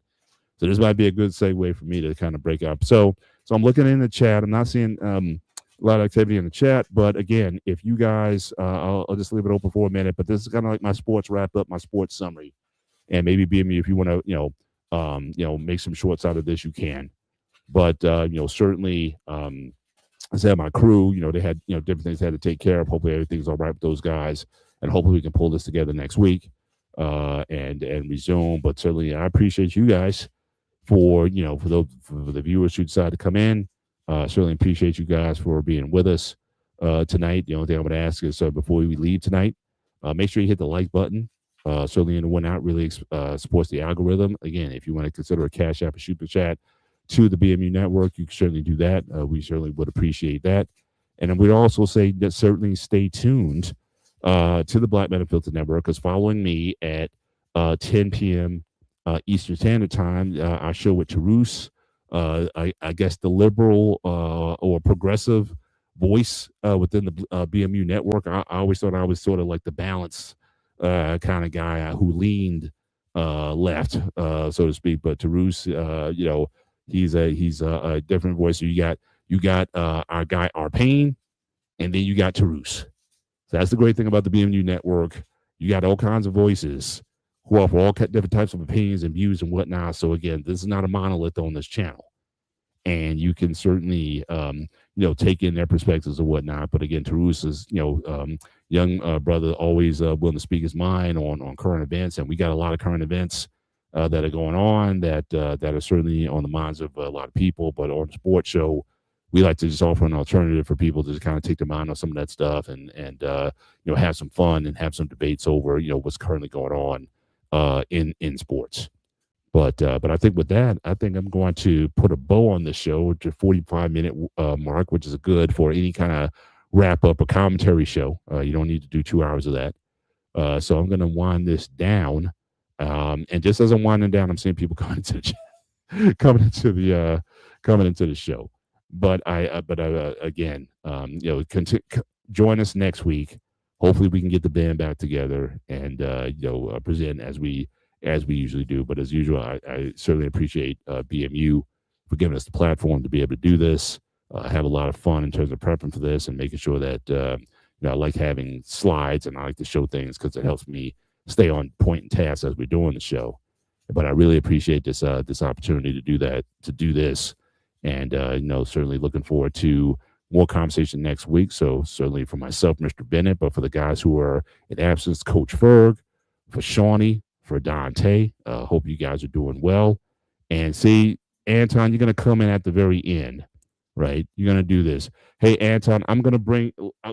So this might be a good segue for me to kind of break up. So I'm looking in the chat. I'm not seeing a lot of activity in the chat, but again, if you guys, I'll just leave it open for a minute. But this is kind of like my sports wrap up, my sports summary, and maybe BMU, if you want to, make some shorts out of this, you can. But certainly, I said my crew, they had different things they had to take care of. Hopefully, everything's all right with those guys, and hopefully we can pull this together next week and resume. But certainly, I appreciate you guys for the viewers who decided to come in. Certainly appreciate you guys for being with us tonight. The only thing I would ask is before we leave tonight, make sure you hit the like button. Certainly anyone out really supports the algorithm. Again, if you want to consider a Cash App or Super Chat to the BMU network, you can certainly do that. We certainly would appreciate that. And then we'd also say that certainly stay tuned to the Black Men Unfiltered Network, because following me at 10 p.m. Eastern Standard Time, our show with Tarus, I guess the liberal or progressive voice within the BMU network. I always thought I was sort of like the balance kind of guy who leaned left, so to speak. But Tarus, he's a different voice. So you got our guy Arpain, and then you got Tarus. So that's the great thing about the BMU network. You got all kinds of voices who offer all different types of opinions and views and whatnot. So again, this is not a monolith on this channel, and you can certainly take in their perspectives and whatnot. But again, Tarus is young brother, always willing to speak his mind on current events, and we got a lot of current events that are going on that are certainly on the minds of a lot of people. But on the sports show, we like to just offer an alternative for people to just kind of take their mind off some of that stuff and have some fun and have some debates over what's currently going on in sports. But I think with that, I think I'm going to put a bow on the show to 45-minute mark, which is good for any kind of wrap up a commentary show. You don't need to do 2 hours of that. So I'm going to wind this down. And just as I'm winding down, I'm seeing people coming into the coming into the show. But again, join us next week. Hopefully, we can get the band back together and present as we usually do. But as usual, I certainly appreciate BMU for giving us the platform to be able to do this. Have a lot of fun in terms of prepping for this and making sure that I like having slides and I like to show things because it helps me stay on point and task as we're doing the show. But I really appreciate this opportunity to do this, and certainly looking forward to more conversation next week. So certainly for myself, Mr. Bennett, but for the guys who are in absence, Coach Ferg, for Shawnee, for Dante. Hope you guys are doing well. And see, Anton, you're gonna come in at the very end, right? You're gonna do this. Hey, Anton, I'm gonna bring.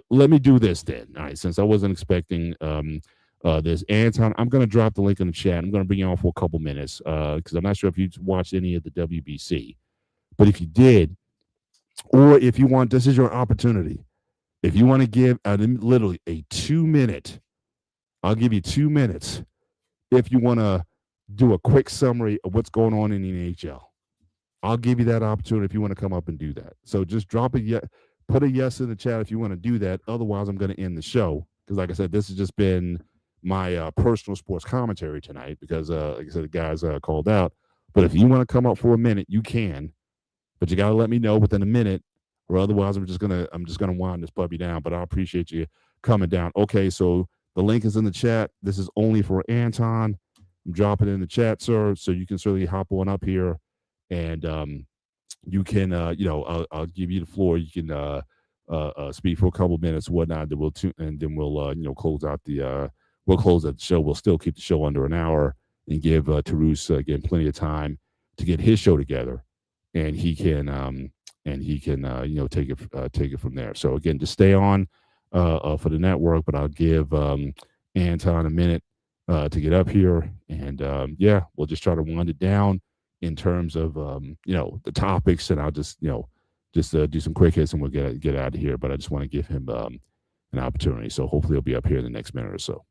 Let me do this then. All right, since I wasn't expecting this, Anton, I'm gonna drop the link in the chat. I'm gonna bring you on for a couple minutes because I'm not sure if you watched any of the WBC, but if you did, or if you want, this is your opportunity. If you want to give literally a 2-minute, I'll give you 2 minutes if you want to do a quick summary of what's going on in the NHL. I'll give you that opportunity if you want to come up and do that. So just drop a yes, put a yes in the chat if you want to do that. Otherwise, I'm going to end the show because, like I said, this has just been my personal sports commentary tonight because, like I said, the guys called out. But if you want to come up for a minute, you can. But you got to let me know within a minute, or otherwise I'm just gonna wind this puppy down. But I appreciate you coming down. Okay, so the link is in the chat. This is only for Anton. I'm dropping it in the chat, sir, so you can certainly hop on up here, and you can, I'll give you the floor. You can speak for a couple minutes, whatnot. Then we'll close out the show. We'll still keep the show under an hour and give Tarus again plenty of time to get his show together, and he can take it from there. So again, just stay on for the network, but I'll give Anton a minute to get up here, and we'll just try to wind it down in terms of the topics, and I'll just do some quick hits and we'll get out of here. But I just want to give him an opportunity, so hopefully he'll be up here in the next minute or so.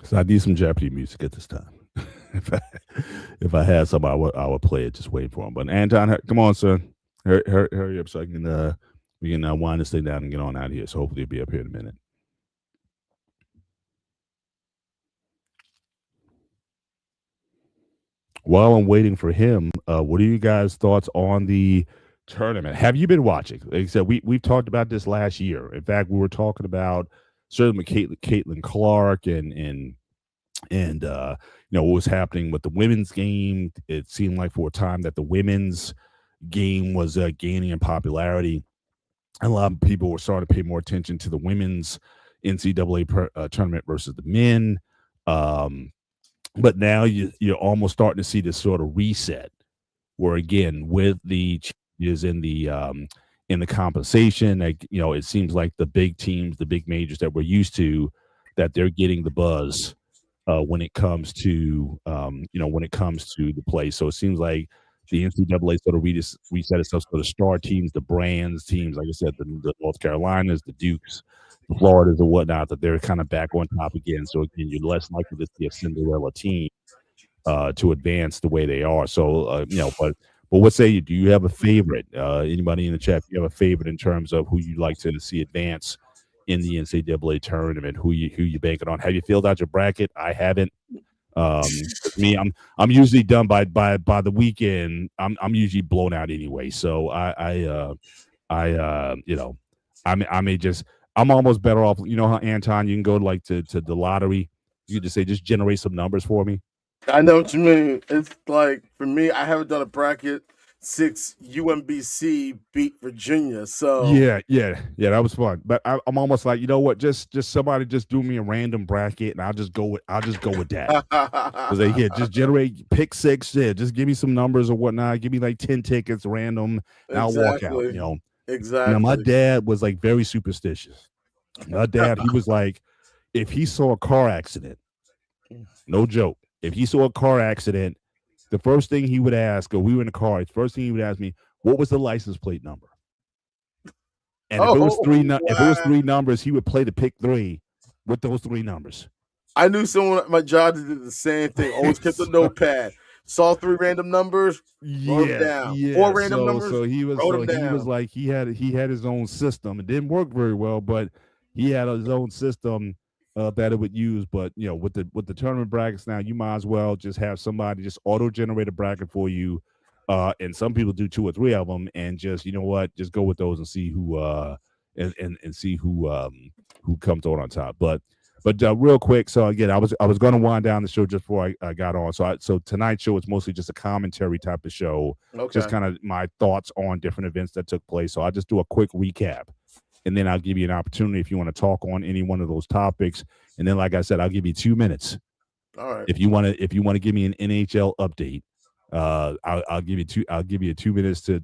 So I need some Jeopardy music at this time. if I had some, I would play it. Just wait for him. But Anton, come on, sir, hurry up so I can we can wind this thing down and get on out of here. So hopefully he'll be up here in a minute. While I'm waiting for him, what are you guys' thoughts on the tournament? Have you been watching? Like I said, we've talked about this last year. In fact, we were talking about certainly Caitlin Clark and what was happening with the women's game. It seemed like for a time that the women's game was gaining in popularity. And a lot of people were starting to pay more attention to the women's NCAA tournament versus the men. But now you're almost starting to see this sort of reset where, again, with the changes in the compensation, it seems like the big teams, the big majors that we're used to, that they're getting the buzz when it comes to the play. So it seems like the NCAA sort of reset itself. So the star teams, the brands teams, like I said, the North Carolinas, the Dukes, the Floridas, and whatnot, that they're kind of back on top again. So again, you're less likely to see a Cinderella team to advance the way they are. So but what say you? Do you have a favorite? Anybody in the chat? Do you have a favorite in terms of who you'd like to see advance in the NCAA tournament? Who you banking on? Have you filled out your bracket? I haven't. Me, I'm usually done by the weekend. I'm usually blown out anyway. So I may just. I'm almost better off. You know how, Anton, you can go to the lottery. You can just say, just generate some numbers for me. I know what you mean. It's like, for me, I haven't done a bracket 6 UMBC beat Virginia. So Yeah, that was fun. But I'm almost like, you know what? Just somebody just do me a random bracket, and I'll just go with that. Because they just generate pick six. Yeah, just give me some numbers or whatnot. Give me like 10 tickets, random, and I'll walk out. exactly, Now my exactly. dad was like very superstitious. My dad, he was like, if he saw a car accident, no joke, if he saw a car accident, the first thing he would ask, or we were in the car, the first thing he would ask me, what was the license plate number? And if it was Oh if it was wow! three numbers, he would play the pick three with those three numbers. I knew someone at my job that did the same thing. Always kept a So, notepad. Saw 3 random numbers, wrote them yeah, down. yeah. 4 random So numbers, wrote them he was down. like he had his own system. It didn't work very well, but he had his own system that it would use. But with the tournament brackets now, you might as well just have somebody just auto generate a bracket for you. And some people do two or three of them, and just just go with those and see who see who comes on top. But real quick, so again, I was going to wind down the show just before I got on. So tonight's show is mostly just a commentary type of show, just Okay. kind of my thoughts on different events that took place. So I'll just do a quick recap, and then I'll give you an opportunity if you want to talk on any one of those topics. And then, like I said, I'll give you 2 minutes All right. if you want to give me an NHL update. I'll give you 2 minutes to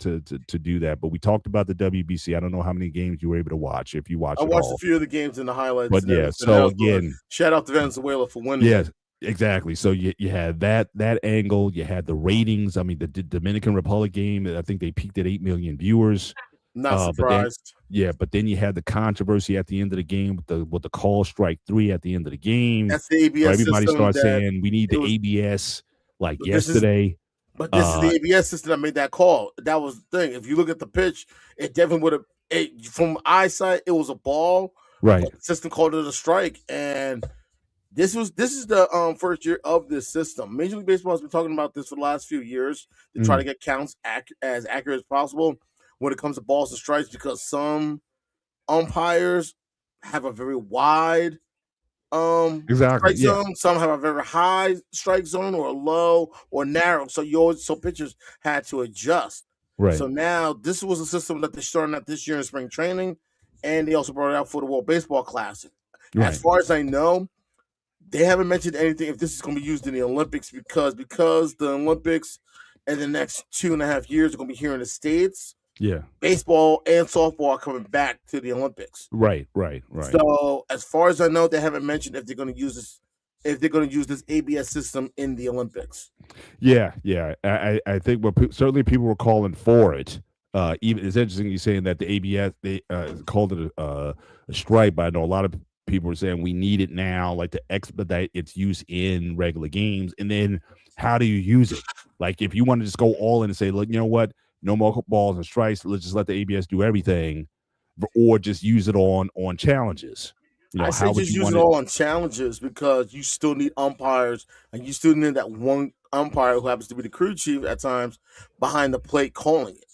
do that. But we talked about the WBC. I don't know how many games you were able to watch, if you I watched it watched a all. few of the games and the highlights But and yeah, everything so else. But again, shout out to Venezuela for winning it. yes, exactly. So you had that angle. You had the ratings. I mean, the Dominican Republic game, I think they peaked at 8 million viewers. Not But then surprised. you had the controversy at the end of the game with the call strike three at the end of the game, That's the where ABS everybody system started that saying we need it the was. ABS like This is yesterday. But this is Uh, the ABS system that made that call. That was the thing. If you look at the pitch, it definitely would have. From eyesight, it was a ball, right. but the system called it a strike. And this is the first year of this system. Major League Baseball has been talking about this for the last few years to try to Mm, get counts as accurate as possible when it comes to balls and strikes, because some umpires have a very wide exactly. strike Yeah. zone. Some have a very high strike zone or low or narrow. So pitchers had to adjust. Right. So now this was a system that they're starting out this year in spring training, and they also brought it out for the World Baseball Classic. As Right. far as I know, they haven't mentioned anything if this is going to be used in the Olympics, because the Olympics in the next 2.5 years are going to be here in the States. Yeah. Baseball and softball are coming back to the Olympics. Right. Right. Right. So as far as I know, they haven't mentioned if they're going to use this, ABS system in the Olympics. Yeah, yeah. I think certainly people were calling for it. Even it's interesting you saying that the ABS they called it a strike, but I know a lot of people were saying we need it now, like to expedite its use in regular games. And then how do you use it? Like if you want to just go all in and say, look, you know what, no more balls and strikes, let's just let the ABS do everything, or just use it on challenges. I say How would just you use want it it? all on challenges, because you still need umpires, and you still need that one umpire who happens to be the crew chief at times behind the plate calling it.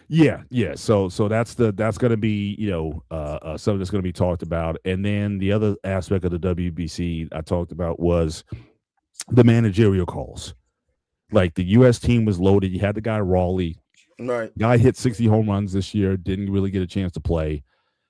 Yeah, yeah. So that's going to be something that's going to be talked about, and then the other aspect of the WBC I talked about was the managerial calls. Like the U.S. team was loaded. You had the guy Raleigh. Right. Guy hit 60 home runs this year. Didn't really get a chance to play.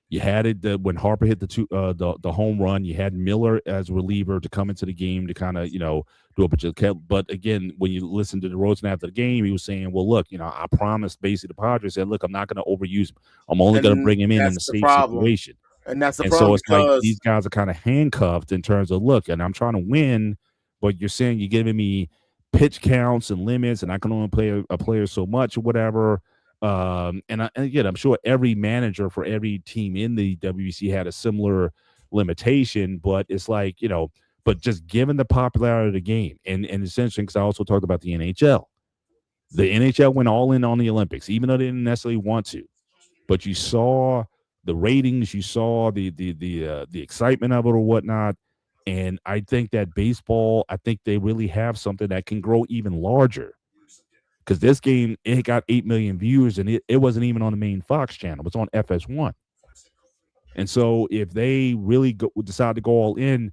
You had it when Harper hit the home run. You had Miller as reliever to come into the game to kind of do a bunch of. But again, when you listen to DeRozan after the game, he was saying, "Well, look, I promised basically the Padres said, look, I'm not going to overuse him. I'm only going to And bring him in that's a the safe problem. situation." And that's the And so problem it's like because these guys are kind of handcuffed in terms of look, and I'm trying to win, but you're saying you're giving me pitch counts and limits, and I can only play a player so much or whatever. And again, I'm sure every manager for every team in the WBC had a similar limitation, but it's like, but just given the popularity of the game, and it's interesting because I also talked about the NHL. The NHL went all in on the Olympics, even though they didn't necessarily want to. But you saw the ratings, you saw the excitement of it or whatnot. And I think that baseball, I think they really have something that can grow even larger because this game it got 8 million viewers and it wasn't even on the main Fox channel. It was on FS1. And so if they really decide to go all in,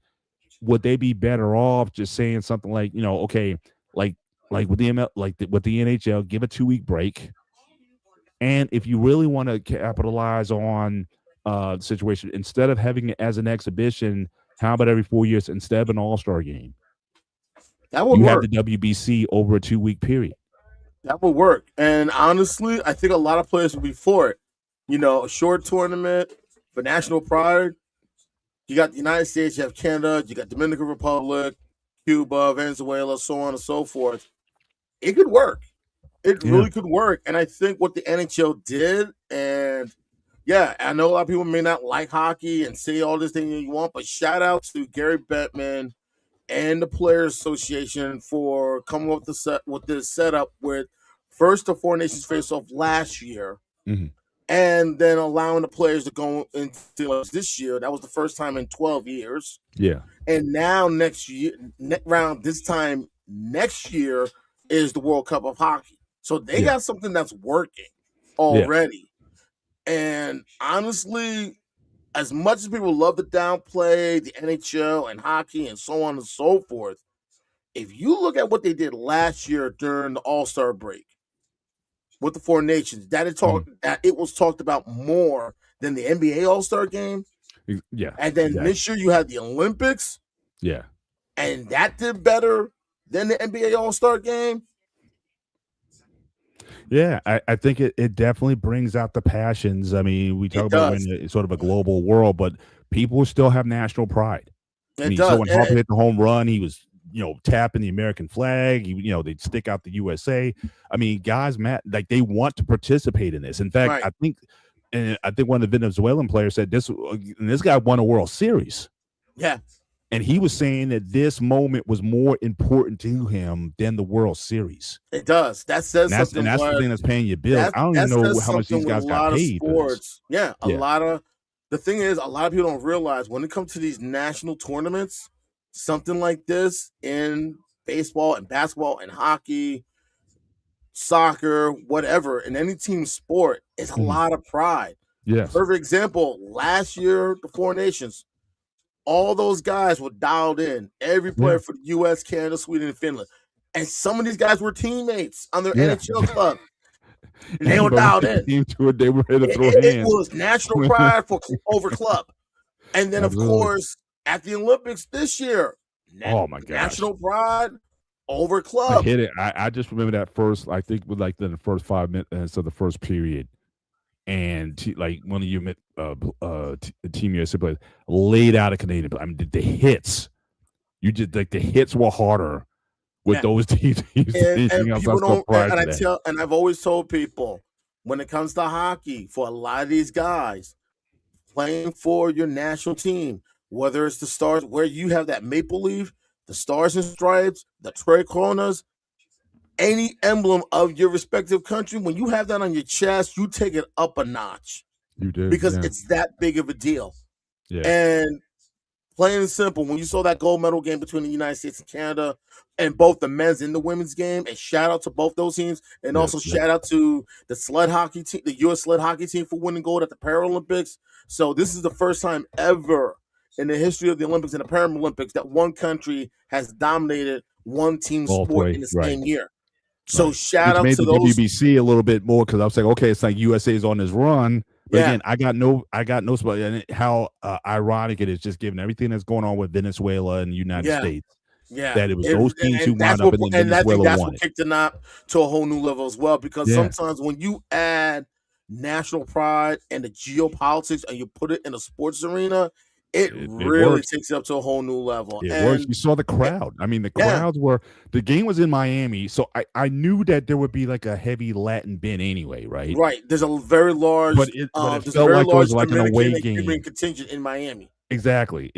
would they be better off just saying something like, okay, like like with the ML, with the NHL, give a 2-week break. And if you really want to capitalize on the situation, instead of having it as an exhibition, how about every 4 years instead of an All-Star game, That would you have work. the WBC over a 2-week period? That would work. And honestly, I think a lot of players would be for it. A short tournament for national pride. You got the United States, you have Canada, you got Dominican Republic, Cuba, Venezuela, so on and so forth. It could work. It Yeah. really could work. And I think what the NHL did, and yeah, I know a lot of people may not like hockey and say all this thing you want, but shout out to Gary Bettman and the Players Association for coming up with this setup with first the Four Nations face-off last year, Mhm. and then allowing the players to go into this year. That was the first time in 12 years. Yeah. And now next year, this time next year is the World Cup of Hockey. So they Yeah. got something that's working already. And honestly, as much as people love to downplay the NHL and hockey and so on and so forth, if you look at what they did last year during the All-Star break with the Four Nations, that it was talked about more than the NBA All-Star game. Yeah. And then this year you had the Olympics. Yeah. And that did better than the NBA All-Star game. Yeah, I think it definitely brings out the passions. I mean, we talk about when it's sort of a global world, but people still have national pride. So when Harper hit the home run, he was, tapping the American flag. They'd stick out the USA. I mean, guys, they want to participate in this. In fact, right. I think one of the Venezuelan players said this guy won a World Series. Yeah. And he was saying that this moment was more important to him than the World Series. It does. That says something. And that's the thing that's paying your bills. I don't even know how much these guys got paid. Sports. Yeah, the thing is, a lot of people don't realize when it comes to these national tournaments, something like this in baseball and basketball and hockey, soccer, whatever, in any team sport, it's a lot of pride. Yes. For example, last year, the Four Nations, all those guys were dialed in. Every player for the U.S., Canada, Sweden, and Finland. And some of these guys were teammates on their NHL club. And they were dialed in. They were ready to throw hands. It was national pride over club. And then, of course, at the Olympics this year, oh my gosh, national pride over club. I hit it. I just remember that first, I think, with the first 5 minutes of the first period. And one of you Team USA players laid out a Canadian. I mean, the hits, the hits were harder with those teams. And people don't. And I've always told people when it comes to hockey, for a lot of these guys playing for your national team, whether it's the Stars, where you have that maple leaf, the Stars and Stripes, the Tricolours, any emblem of your respective country, when you have that on your chest, you take it up a notch. You do. Because it's that big of a deal. Yeah. And plain and simple, when you saw that gold medal game between the United States and Canada, and both the men's and the women's game, and shout out to both those teams, and also shout out to the sled hockey team, the U.S. sled hockey team for winning gold at the Paralympics. So this is the first time ever in the history of the Olympics and the Paralympics that one country has dominated one team sport in the same year. So shout out to those. WBC a little bit more because I was like, okay, it's like USA's on this run. But again, I got no spot. And how ironic it is, just given everything that's going on with Venezuela and the United States. Yeah, that it was those teams who wound up in and I think that's won what kicked it up to a whole new level as well. Because sometimes when you add national pride and the geopolitics and you put it in a sports arena, it really takes it up to a whole new level. You saw the crowd. I mean, the crowds the game was in Miami, so I knew that there would be like a heavy Latin bend anyway, right? Right. There's a very large, but it felt like it was like an away game contingent in Miami. Exactly.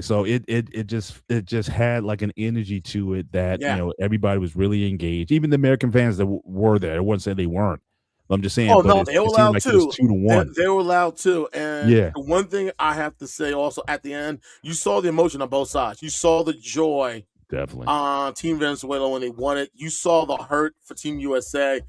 So it just had like an energy to it that everybody was really engaged. Even the American fans that were there, I wouldn't say they weren't. I'm just saying. Oh no, they were loud too. 2-1. They were loud too. And the one thing I have to say also at the end, you saw the emotion on both sides. You saw the joy, definitely, on Team Venezuela when they won it. You saw the hurt for Team USA.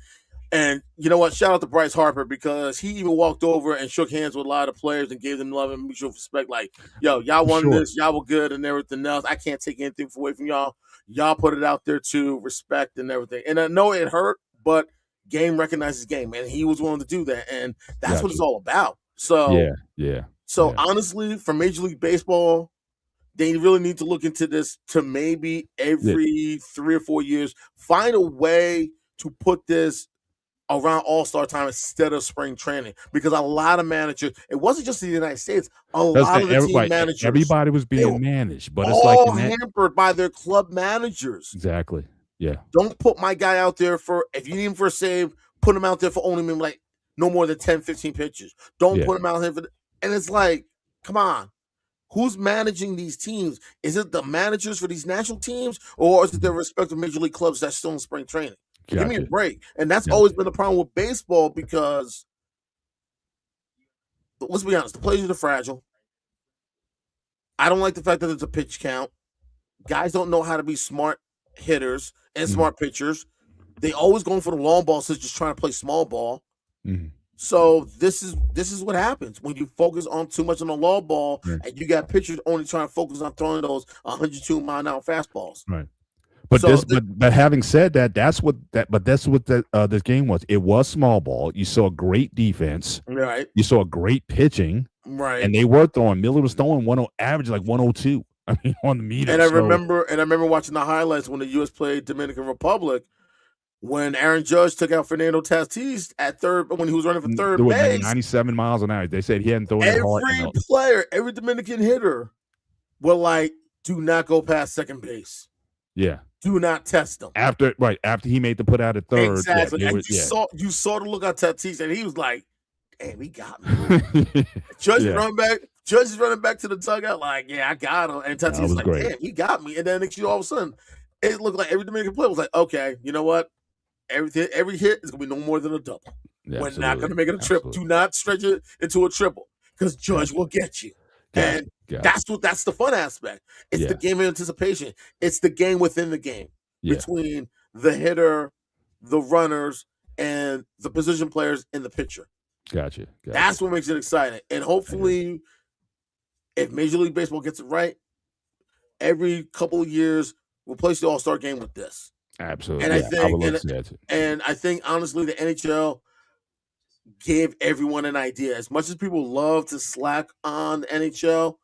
And you know what? Shout out to Bryce Harper because he even walked over and shook hands with a lot of players and gave them love and mutual respect. Like, yo, y'all won this, y'all were good, and everything else. I can't take anything away from y'all. Y'all put it out there too, respect and everything. And I know it hurt, but game recognizes game, and he was willing to do that, and that's what it's all about. So, So honestly, for Major League Baseball, they really need to look into this to maybe every 3 or 4 years find a way to put this around All-Star time instead of spring training, because a lot of managers, it wasn't just the United States, a lot of the team managers, everybody was being managed, but it's all like hampered by their club managers. Exactly. Yeah. Don't put my guy out there for, if you need him for a save, put him out there for only like no more than 10, 15 pitches. Don't put him out there for, and it's like, come on. Who's managing these teams? Is it the managers for these national teams, or is it their respective major league clubs that's still in spring training? Give me a break. And that's always been the problem with baseball, because let's be honest, the players are fragile. I don't like the fact that there's a pitch count. Guys don't know how to be smart hitters and smart pitchers. They always going for the long ball, so just trying to play small ball. So this is what happens when you focus on too much on the long ball, and you got pitchers only trying to focus on throwing those 102-mile-an-hour fastballs. Right. But but having said that, that's what this game was. It was small ball. You saw great defense. Right. You saw great pitching. Right. And they were throwing. Miller was throwing average like 102. I mean, on the meter. And I remember watching the highlights when the U.S. played Dominican Republic, when Aaron Judge took out Fernando Tatis at third, when he was running for third base. 97 miles an hour. They said he hadn't thrown it hard. Every player, every Dominican hitter were like, do not go past second base. Yeah. Do not test them. After he made the put out at third. Exactly. And you saw the look on Tatis, and he was like, damn, he got me. Judge is running back to the dugout like, yeah, I got him. And Tatis was like, great. Damn, he got me. And then next year, all of a sudden, it looked like every Dominican player was like, okay, you know what? Every hit is going to be no more than a double. We're not going to make it a triple. Do not stretch it into a triple, because Judge will get you. And that's the fun aspect. It's the game of anticipation. It's the game within the game between the hitter, the runners, and the position players in the pitcher. Gotcha. That's what makes it exciting. And hopefully, if Major League Baseball gets it right, every couple of years, we'll place the All-Star game with this. Absolutely. And I think honestly, the NHL gave everyone an idea. As much as people love to slack on the NHL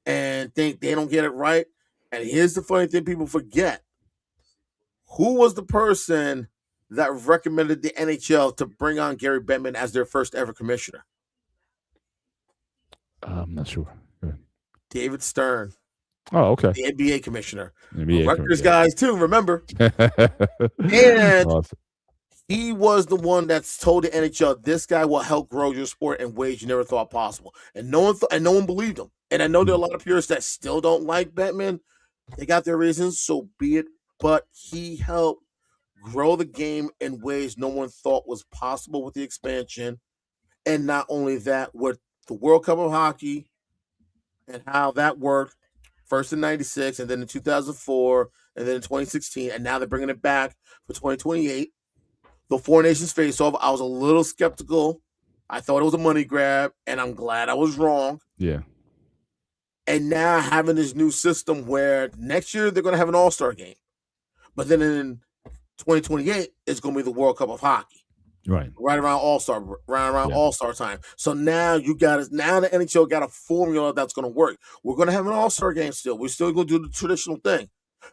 and think they don't get it right, and here's the funny thing people forget. Who was the person that recommended the NHL to bring on Gary Bettman as their first ever commissioner? I'm not sure. David Stern. Oh, okay. The NBA commissioner. Rutgers guys too, remember? And awesome. He was the one that's told the NHL, this guy will help grow your sport in ways you never thought possible. And no one believed him. And I know there are a lot of purists that still don't like Bettman. They got their reasons, so be it. But he helped grow the game in ways no one thought was possible with the expansion. And not only that, with the World Cup of Hockey and how that worked, first in 96, and then in 2004, and then in 2016, and now they're bringing it back for 2028. The Four Nations face-off, I was a little skeptical. I thought it was a money grab, and I'm glad I was wrong. Yeah. And now having this new system where next year they're going to have an All-Star game. But then in 2028, it's going to be the World Cup of Hockey. Right around All-Star time. So now the NHL got a formula that's going to work. We're going to have an All-Star game still. We're still going to do the traditional thing.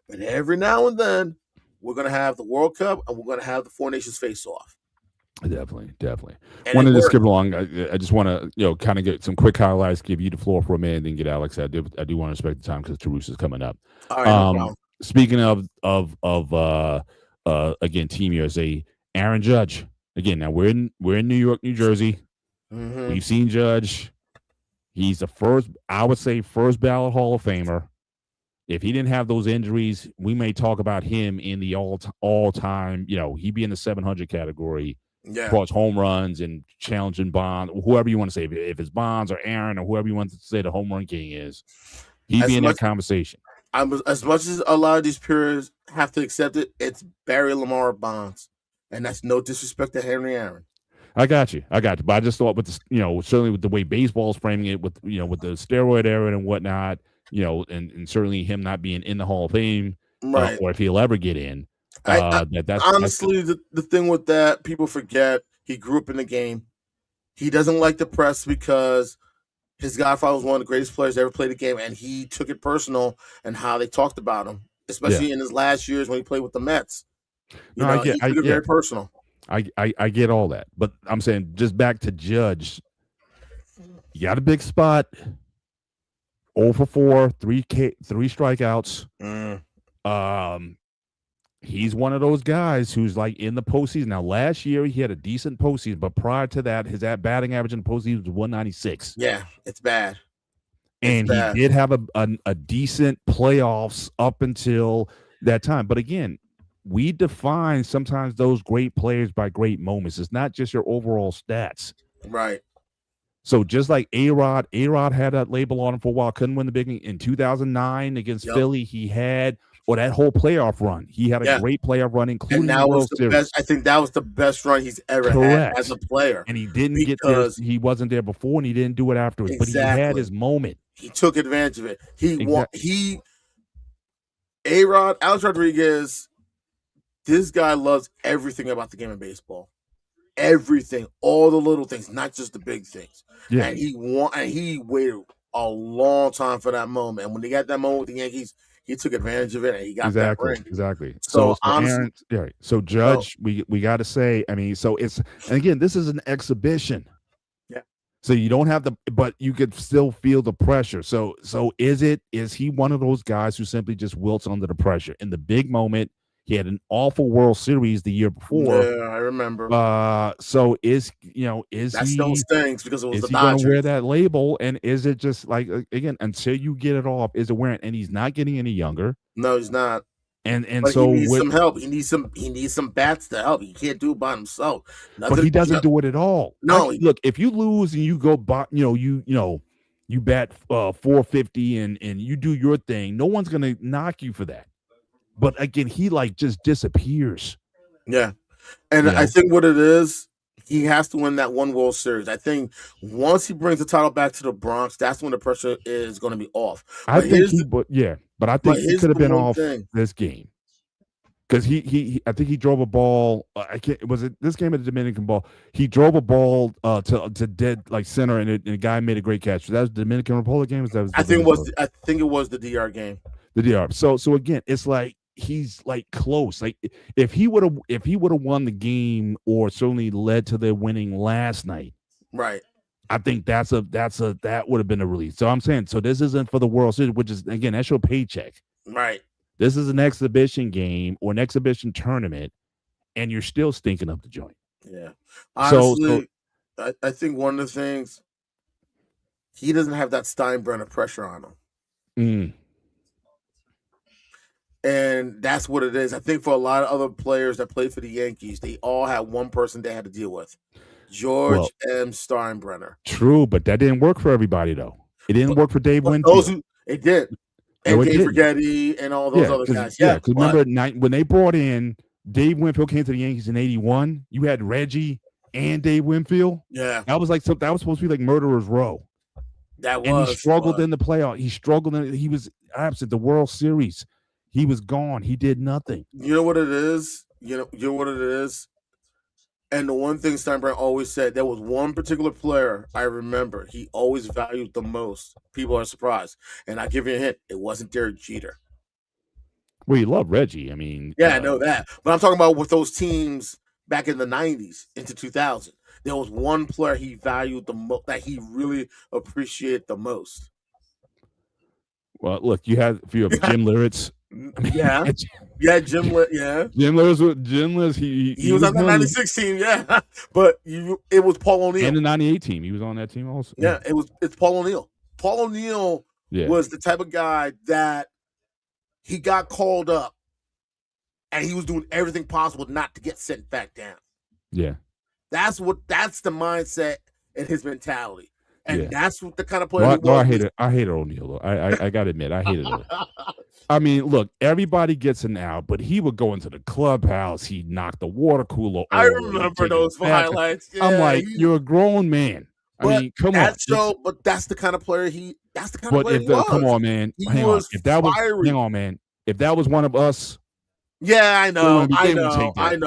But every now and then, we're going to have the World Cup, and we're going to have the Four Nations face-off. Definitely. Wanted to skip along. I just want to, kind of get some quick highlights, give you the floor for a minute, then get Alex. I do want to respect the time because Terusa's coming up. All right, speaking of again, Team USA, Aaron Judge. Again, now we're in New York, New Jersey. Mm-hmm. We've seen Judge. He's the first ballot Hall of Famer. If he didn't have those injuries, we may talk about him in the all-time, he'd be in the 700 category across home runs and challenging Bonds, whoever you want to say. If it's Bonds or Aaron or whoever you want to say the home run king is, he'd be in that conversation. As much as a lot of these purists have to accept it, it's Barry Lamar Bonds. And that's no disrespect to Henry Aaron. I got you. But I just thought with the, certainly with the way baseball's framing it, with with the steroid era and whatnot, and certainly him not being in the Hall of Fame, Right. or if he'll ever get in. That's honestly the thing with that, people forget he grew up in the game. He doesn't like the press because his godfather was one of the greatest players to ever play the game, and he took it personal and how they talked about him, especially in his last years when he played with the Mets. He took it very personal. I get all that, but I'm saying just back to Judge. You got a big spot. 0 for 4, 3 strikeouts. He's one of those guys who's like in the postseason. Now, last year he had a decent postseason, but prior to that, his batting average in the postseason was 196. Yeah, it's bad. He did have a decent playoffs up until that time. But again, we define sometimes those great players by great moments. It's not just your overall stats. Right. So just like A-Rod had that label on him for a while, couldn't win the big in 2009 against Philly. He had, or that whole playoff run, he had a great playoff run, including the World Series. Best, I think that was the best run he's ever had as a player. And he didn't get there. He wasn't there before, and he didn't do it afterwards. But he had his moment. He took advantage of it. A-Rod, Alex Rodriguez, this guy loves everything about the game of baseball. Everything, all the little things, not just the big things. Yeah. And he waited a long time for that moment. And when he got that moment with the Yankees, he took advantage of it and he got that ring. Exactly. So honestly, Aaron, so Judge, we got to say, I mean, so it's, and again, this is an exhibition. Yeah. So you don't have but you could still feel the pressure. So is he one of those guys who simply just wilts under the pressure in the big moment? He had an awful World Series the year before. Yeah, I remember. So is that still stinks because it was the Dodgers. Is he going to wear that label? And is it just like, again, until you get it off, is it wearing? And he's not getting any younger. No, he's not. And but so he needs some help. He needs some bats to help. He can't do it by himself. But he doesn't do it at all. No, look, if you lose and you go, you bat 450 and you do your thing, no one's gonna knock you for that. But again, he just disappears. Yeah. And I think what it is, he has to win that one World Series. I think once he brings the title back to the Bronx, that's when the pressure is going to be off. But I think he could have been off this game. Because I think he drove a ball. Was it this game at the Dominican ball? He drove a ball to dead center, and a guy made a great catch. That was the Dominican Republic game. I think it was the DR game. The DR. So again, it's like he's close. Like if he would have won the game or certainly led to their winning last night, right? I think that would have been a release. So I'm saying, so this isn't for the World Series, which is again that's your paycheck, right? This is an exhibition game or an exhibition tournament, and you're still stinking up the joint. Yeah. Honestly, I think one of the things, he doesn't have that Steinbrenner pressure on him. And that's what it is. I think for a lot of other players that played for the Yankees, they all had one person they had to deal with. George M. Steinbrenner. True, but that didn't work for everybody, though. It didn't work for Dave Winfield. It did. And Dave Rigetti and all those other guys. Yeah, because remember when they brought in Dave Winfield came to the Yankees in '81, you had Reggie and Dave Winfield. Yeah. That was that was supposed to be like Murderer's Row. And he struggled in the playoff. He struggled he was absent. The World Series. He was gone. He did nothing. You know what it is? You know what it is? And the one thing Steinbrenner always said, there was one particular player I remember he always valued the most. People are surprised. And I give you a hint, it wasn't Derek Jeter. Well, you love Reggie. I mean, yeah, I know that. But I'm talking about with those teams back in the 90s into 2000. There was one player he valued the most, that he really appreciated the most. Well, look, you had a few of Jim Leyritz. Yeah, Jim Leyritz. He was on the 96 team, yeah. But it was Paul O'Neill. And the 98 team. He was on that team also. Yeah, it's Paul O'Neill. Paul O'Neill was the type of guy that he got called up and he was doing everything possible not to get sent back down. Yeah. That's the mindset and his mentality. And Yeah. that's what the kind of player he No, was. I hated O'Neal. I gotta admit, I hated it. I mean, look, everybody gets it now, but he would go into the clubhouse. He'd knock the water cooler I over. remember those highlights. I'm Yeah, like, you're a grown man. I but mean, come on. but that's the kind of player he But if come was. on, man, He hang on. was fiery. Hang on, man. If that was one of us, Yeah, I know. they wouldn't take that.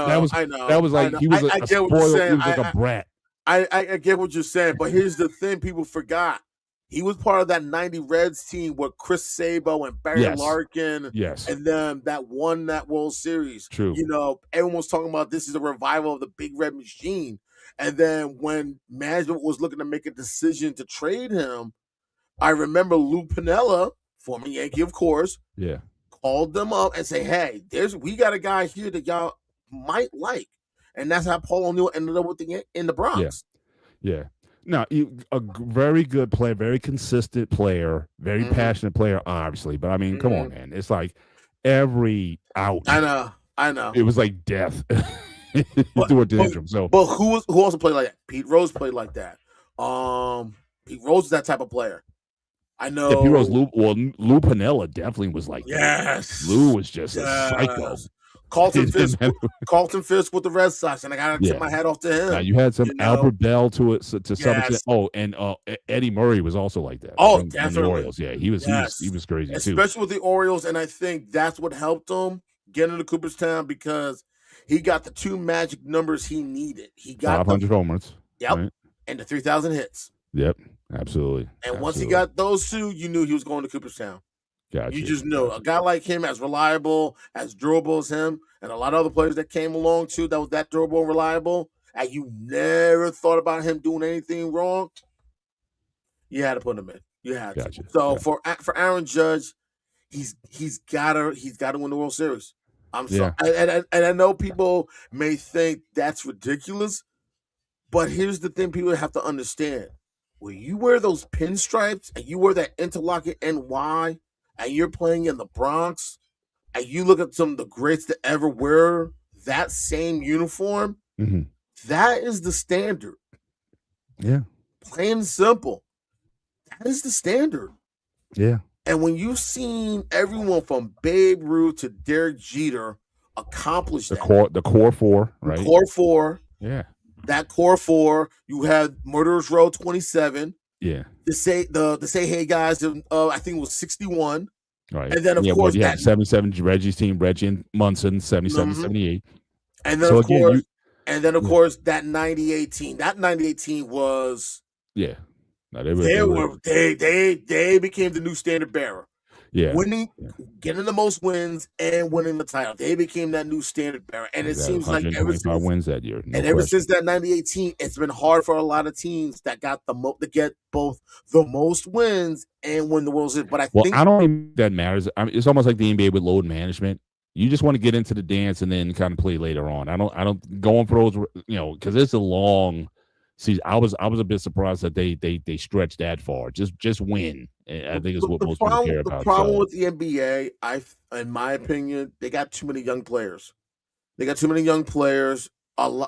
That was like he was I a get what you're spoiled. saying. He was like a brat. I get what you're saying, but here's the thing: people forgot he was part of that '90 Reds team with Chris Sabo and Barry Larkin. Yes, and then that won that World Series. True. You know, everyone was talking about this is a revival of the Big Red Machine. And then when management was looking to make a decision to trade him, I remember Lou Piniella, former Yankee, of course, called them up and say, "Hey, we got a guy here that y'all might like," and that's how Paul O'Neill ended up in the Bronx. Yeah. No, a very good player, very consistent player, very passionate player, obviously. But I mean, come on, man. It's like every out. I know. It was like death. But who also played like that? Pete Rose played like that. Pete Rose is that type of player. I know. Yeah, Pete Rose, Lou Piniella definitely was like that. Lou was just a psycho. Carlton Fisk with the Red Sox, and I gotta tip my hat off to him. Now, you had some Albert Bell to some extent. Oh, and Eddie Murray was also like that. Oh, from definitely. The Orioles. Yeah, he was crazy too. Especially with the Orioles, and I think that's what helped him get into Cooperstown because he got the 2 magic numbers he needed. He got 500 homers. Yep, right? And the 3,000 hits. Yep, absolutely. And once he got those 2, you knew he was going to Cooperstown. Gotcha. You just knew a guy like him, as reliable, as durable as him, and a lot of other players that came along too that was that durable and reliable, and you never thought about him doing anything wrong. You had to put him in. You had to. So for Aaron Judge, he's got to win the World Series. I'm sorry, and I know people may think that's ridiculous, but here's the thing: people have to understand: when you wear those pinstripes and you wear that interlocking NY, and you're playing in the Bronx, and you look at some of the greats that ever wear that same uniform, that is the standard. Yeah, plain and simple. That is the standard. Yeah. And when you've seen everyone from Babe Ruth to Derek Jeter accomplish the core 4, right? The core 4. Yeah. That core 4. You had Murderers Row 27. Yeah. The say hey guys, I think it was 61. Right. And then of course you had 77 Reggie's team, Reggie and Munson, 77, 78. And then of course that 98 team. That 98 team was No, they became the new standard bearer. Yeah. Getting the most wins and winning the title. They became that new standard bearer. And it seems like ever since wins that year. Ever since that 98 team, it's been hard for a lot of teams that got to get both the most wins and win the World Series. But I don't think that matters. I mean, it's almost like the NBA with load management. You just want to get into the dance and then kind of play later on. I don't go on for those, because it's a long season. I was a bit surprised that they stretched that far. Just win. I think is what most people care about. The problem with the NBA, in my opinion, they got too many young players. The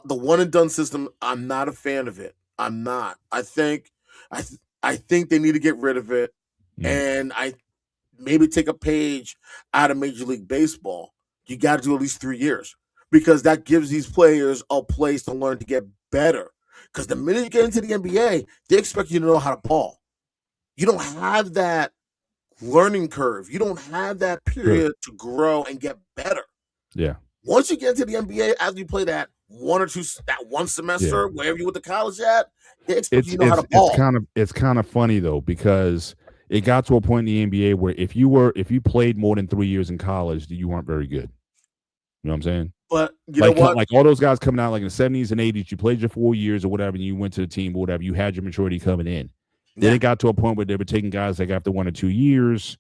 one and done system, I'm not a fan of it. I'm not. I think they need to get rid of it, and maybe take a page out of Major League Baseball. You got to do at least 3 years because that gives these players a place to learn to get better. Because the minute you get into the NBA, they expect you to know how to ball. You don't have that learning curve. You don't have that period to grow and get better. Yeah. Once you get into the NBA, after you play that one semester, wherever you went to college at, they expect you to know how to ball. It's kind of funny though, because it got to a point in the NBA where if you played more than 3 years in college, you weren't very good. You know what I'm saying? But you know what? Like all those guys coming out like in the 70s and 80s, you played your 4 years or whatever, and you went to the team or whatever. You had your maturity coming in. Then it got to a point where they were taking guys like after 1 or 2 years.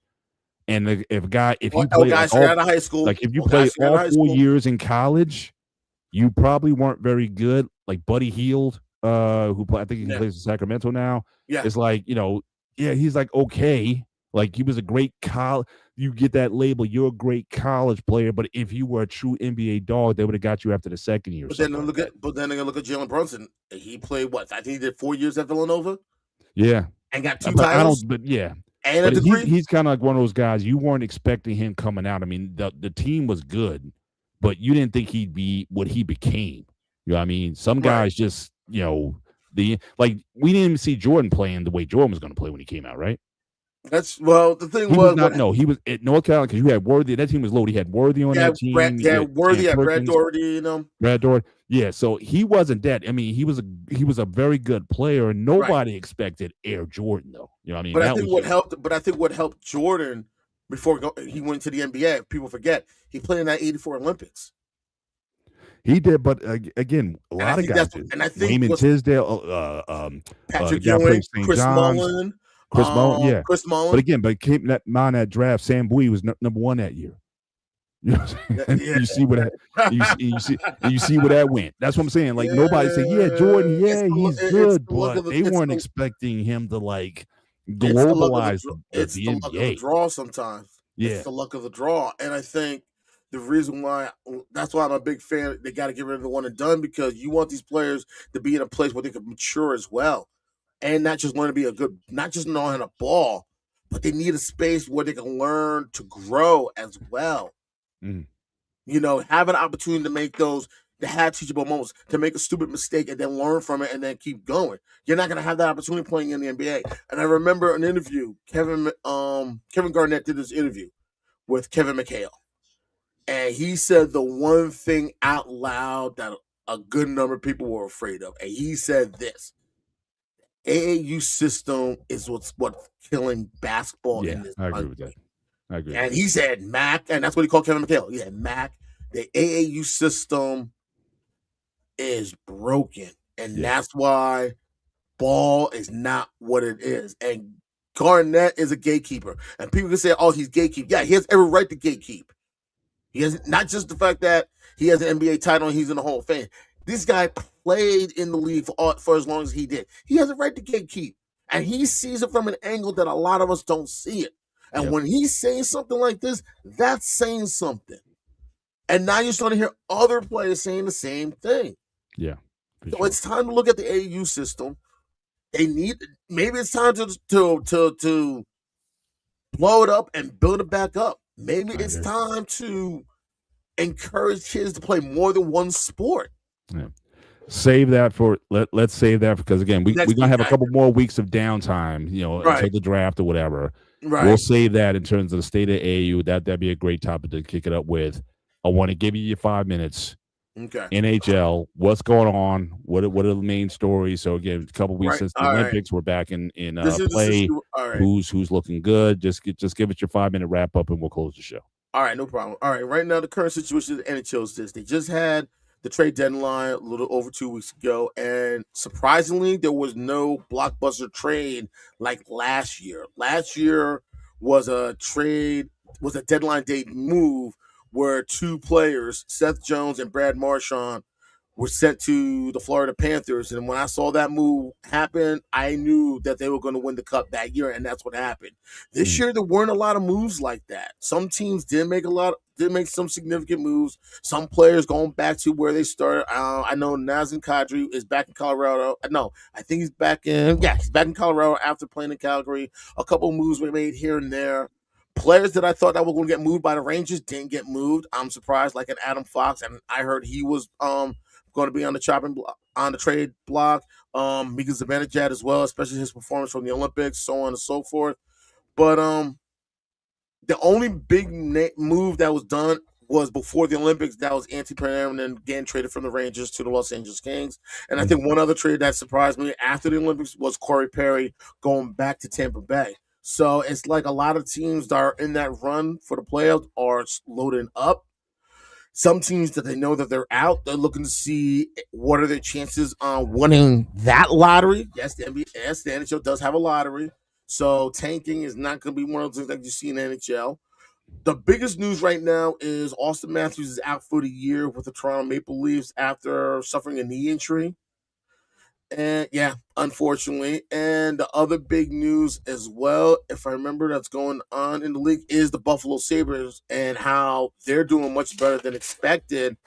And if you play guys out of high school, like if you play all 4 years in college, you probably weren't very good. Like Buddy Hield, who I think he plays in Sacramento now. Yeah, it's like he's like okay. Like he was a great college. You get that label. You're a great college player, but if you were a true NBA dog, they would have got you after the second year. But then they're gonna look at Jalen Brunson. He played what? I think he did 4 years at Villanova. Yeah. and got 2 But I titles don't. But yeah. and a But degree. he's kind of like one of those guys you weren't expecting him coming out. I mean, the team was good, but you didn't think he'd be what he became. You know what I mean? Some Right. guys just, we didn't even see Jordan playing the way Jordan was going to play when he came out, right? The thing He was was not. No, he was at North Carolina because you had Worthy. That team was loaded. He had Worthy on that team. Yeah, Worthy, Cam Brad Perkins, Doherty, Brad Doherty. Yeah, so he wasn't that. I mean, he was a very good player, and nobody expected Air Jordan though. You know what I mean? But I think what helped Jordan before he went to the NBA, people forget, he played in that 84 Olympics. He did, but again, a lot of guys did. And I think Wayman Tisdale, Patrick the guy Ewing, played St. Chris John's, Mullin, Chris Mullin, yeah. Chris Mullin. But again, keep that mind that draft, Sam Bowie was number 1 that year. You know what I'm saying? Yeah. You see what you see where that went. That's what I'm saying. Like nobody said, yeah, Jordan, he's good, but they weren't expecting him to like globalize the NBA. Luck of the draw sometimes. Yeah. It's the luck of the draw. And I think the reason why that's why I'm a big fan, they got to get rid of the one and done, because you want these players to be in a place where they can mature as well. And not just learn to be not just knowing a ball, but they need a space where they can learn to grow as well. Mm. Have an opportunity to make to have teachable moments, to make a stupid mistake and then learn from it and then keep going. You're not going to have that opportunity playing in the NBA. And I remember an interview, Kevin Garnett did this interview with Kevin McHale. And he said the one thing out loud that a good number of people were afraid of. And he said this: AAU system is what's killing basketball in this country. I agree with that. I agree. And he said Mac, and that's what he called Kevin McHale. He said, Mac, the AAU system is broken. And that's why ball is not what it is. And Garnett is a gatekeeper. And people can say, oh, he's gatekeep. Yeah, he has every right to gatekeep. He has not just the fact that he has an NBA title and he's in the Hall of Fame. This guy played in the league for as long as he did. He has a right to gatekeep. And he sees it from an angle that a lot of us don't see it. And when he's saying something like this, that's saying something. And now you're starting to hear other players saying the same thing. Yeah. So it's time to look at the AAU system. Maybe it's time to blow it up and build it back up. Maybe it's time to encourage kids to play more than one sport. Yeah. Save that for let's save that because again we're gonna have a couple more weeks of downtime, until the draft or whatever. Right. We'll save that in terms of the state of AAU. That'd be a great topic to kick it up with. I want to give you your 5 minutes. Okay. NHL, what's going on? What are the main stories? So again, a couple weeks since the Olympics, we're back in play. Who's looking good? Just give it your 5 minute wrap up, and we'll close the show. All right, no problem. All right, right now the current situation of the NHL is this: they just had the trade deadline a little over 2 weeks ago, and surprisingly, there was no blockbuster trade like last year. Last year was a deadline date move where 2 players, Seth Jones and Brad Marchand, were sent to the Florida Panthers. And when I saw that move happen, I knew that they were going to win the cup that year, and that's what happened. This year, there weren't a lot of moves like that. Some teams did make some significant moves. Some players going back to where they started. I know Nazem Kadri is back in Colorado. No, I think he's back in Colorado after playing in Calgary. A couple of moves were made here and there. Players that I thought that were going to get moved by the Rangers didn't get moved. I'm surprised, like an Adam Fox, and I heard he was going to be on the trade block. Mika Zibanejad as well, especially his performance from the Olympics, so on and so forth. But the only big move that was done was before the Olympics. That was Antti Panarin getting traded from the Rangers to the Los Angeles Kings. And I think one other trade that surprised me after the Olympics was Corey Perry going back to Tampa Bay. So it's like a lot of teams that are in that run for the playoffs are loading up. Some teams that they know that they're out, they're looking to see what are their chances on winning that lottery. Yes, the NHL does have a lottery. So tanking is not going to be one of the things that you see in the NHL. The biggest news right now is Austin Matthews is out for the year with the Toronto Maple Leafs after suffering a knee injury. And unfortunately. And the other big news as well, if I remember, that's going on in the league is the Buffalo Sabres and how they're doing much better than expected.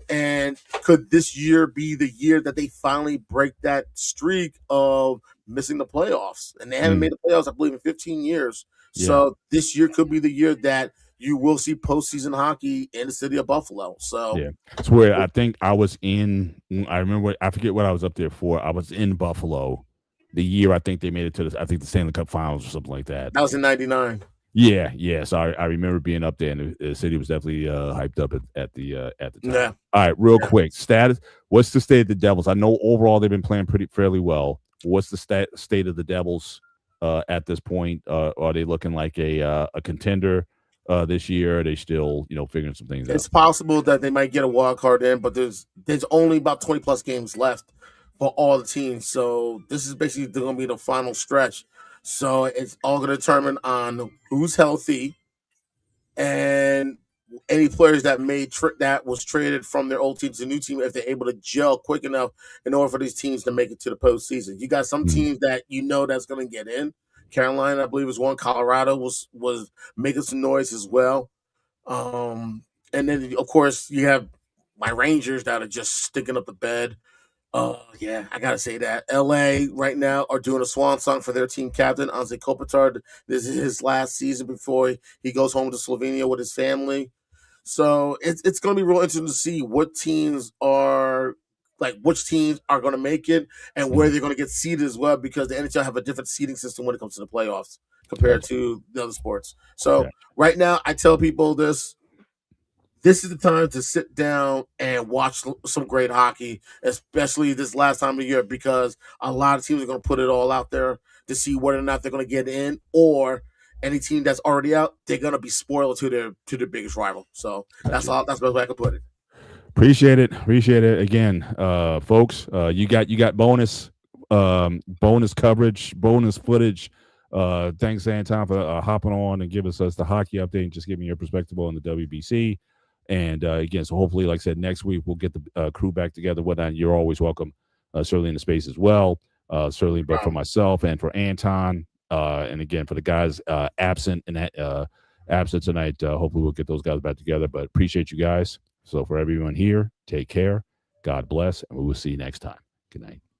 And could this year be the year that they finally break that streak of missing the playoffs, and they haven't made the playoffs, I believe, in 15 years. So this year could be the year that you will see postseason hockey in the city of Buffalo. So it's where I think I was in. I remember, I forget what I was up there for. I was in Buffalo the year I think they made it to the Stanley Cup Finals or something like that. That was in '99. Yeah. So I remember being up there, and the city was definitely hyped up at the time. Yeah. All right, real quick, status. What's the state of the Devils? I know overall they've been playing fairly well. What's the state of the Devils at this point? Are they looking like a contender this year? Are they still figuring some things out? It's possible that they might get a wild card in, but there's only about 20 plus games left for all the teams. So this is basically going to be the final stretch. So it's all going to determine on who's healthy and any players that that was traded from their old team to the new team, if they're able to gel quick enough in order for these teams to make it to the postseason. You got some teams that that's going to get in. Carolina, I believe, is one. Colorado was making some noise as well. And then, of course, you have my Rangers that are just sticking up the bed. Yeah, I gotta say that LA right now are doing a swan song for their team captain, Anze Kopitar. This is his last season before he goes home to Slovenia with his family. So it's gonna be real interesting to see what teams are which teams are gonna make it and where they're gonna get seeded as well, because the NHL have a different seeding system when it comes to the playoffs compared to the other sports. So right now, I tell people this is the time to sit down and watch some great hockey, especially this last time of year, because a lot of teams are going to put it all out there to see whether or not they're going to get in, or any team that's already out, they're going to be spoiled to their biggest rival. So that's the best way I can put it. Appreciate it again, folks. You got bonus coverage, bonus footage. Thanks, Anton, for hopping on and giving us the hockey update and just giving your perspective on the WBC. And again, so hopefully, like I said, next week we'll get the crew back together. Whatnot. You're always welcome, certainly in the space as well. Certainly, but for myself and for Anton, and again for the guys absent tonight. Hopefully, we'll get those guys back together. But appreciate you guys. So for everyone here, take care. God bless, and we will see you next time. Good night.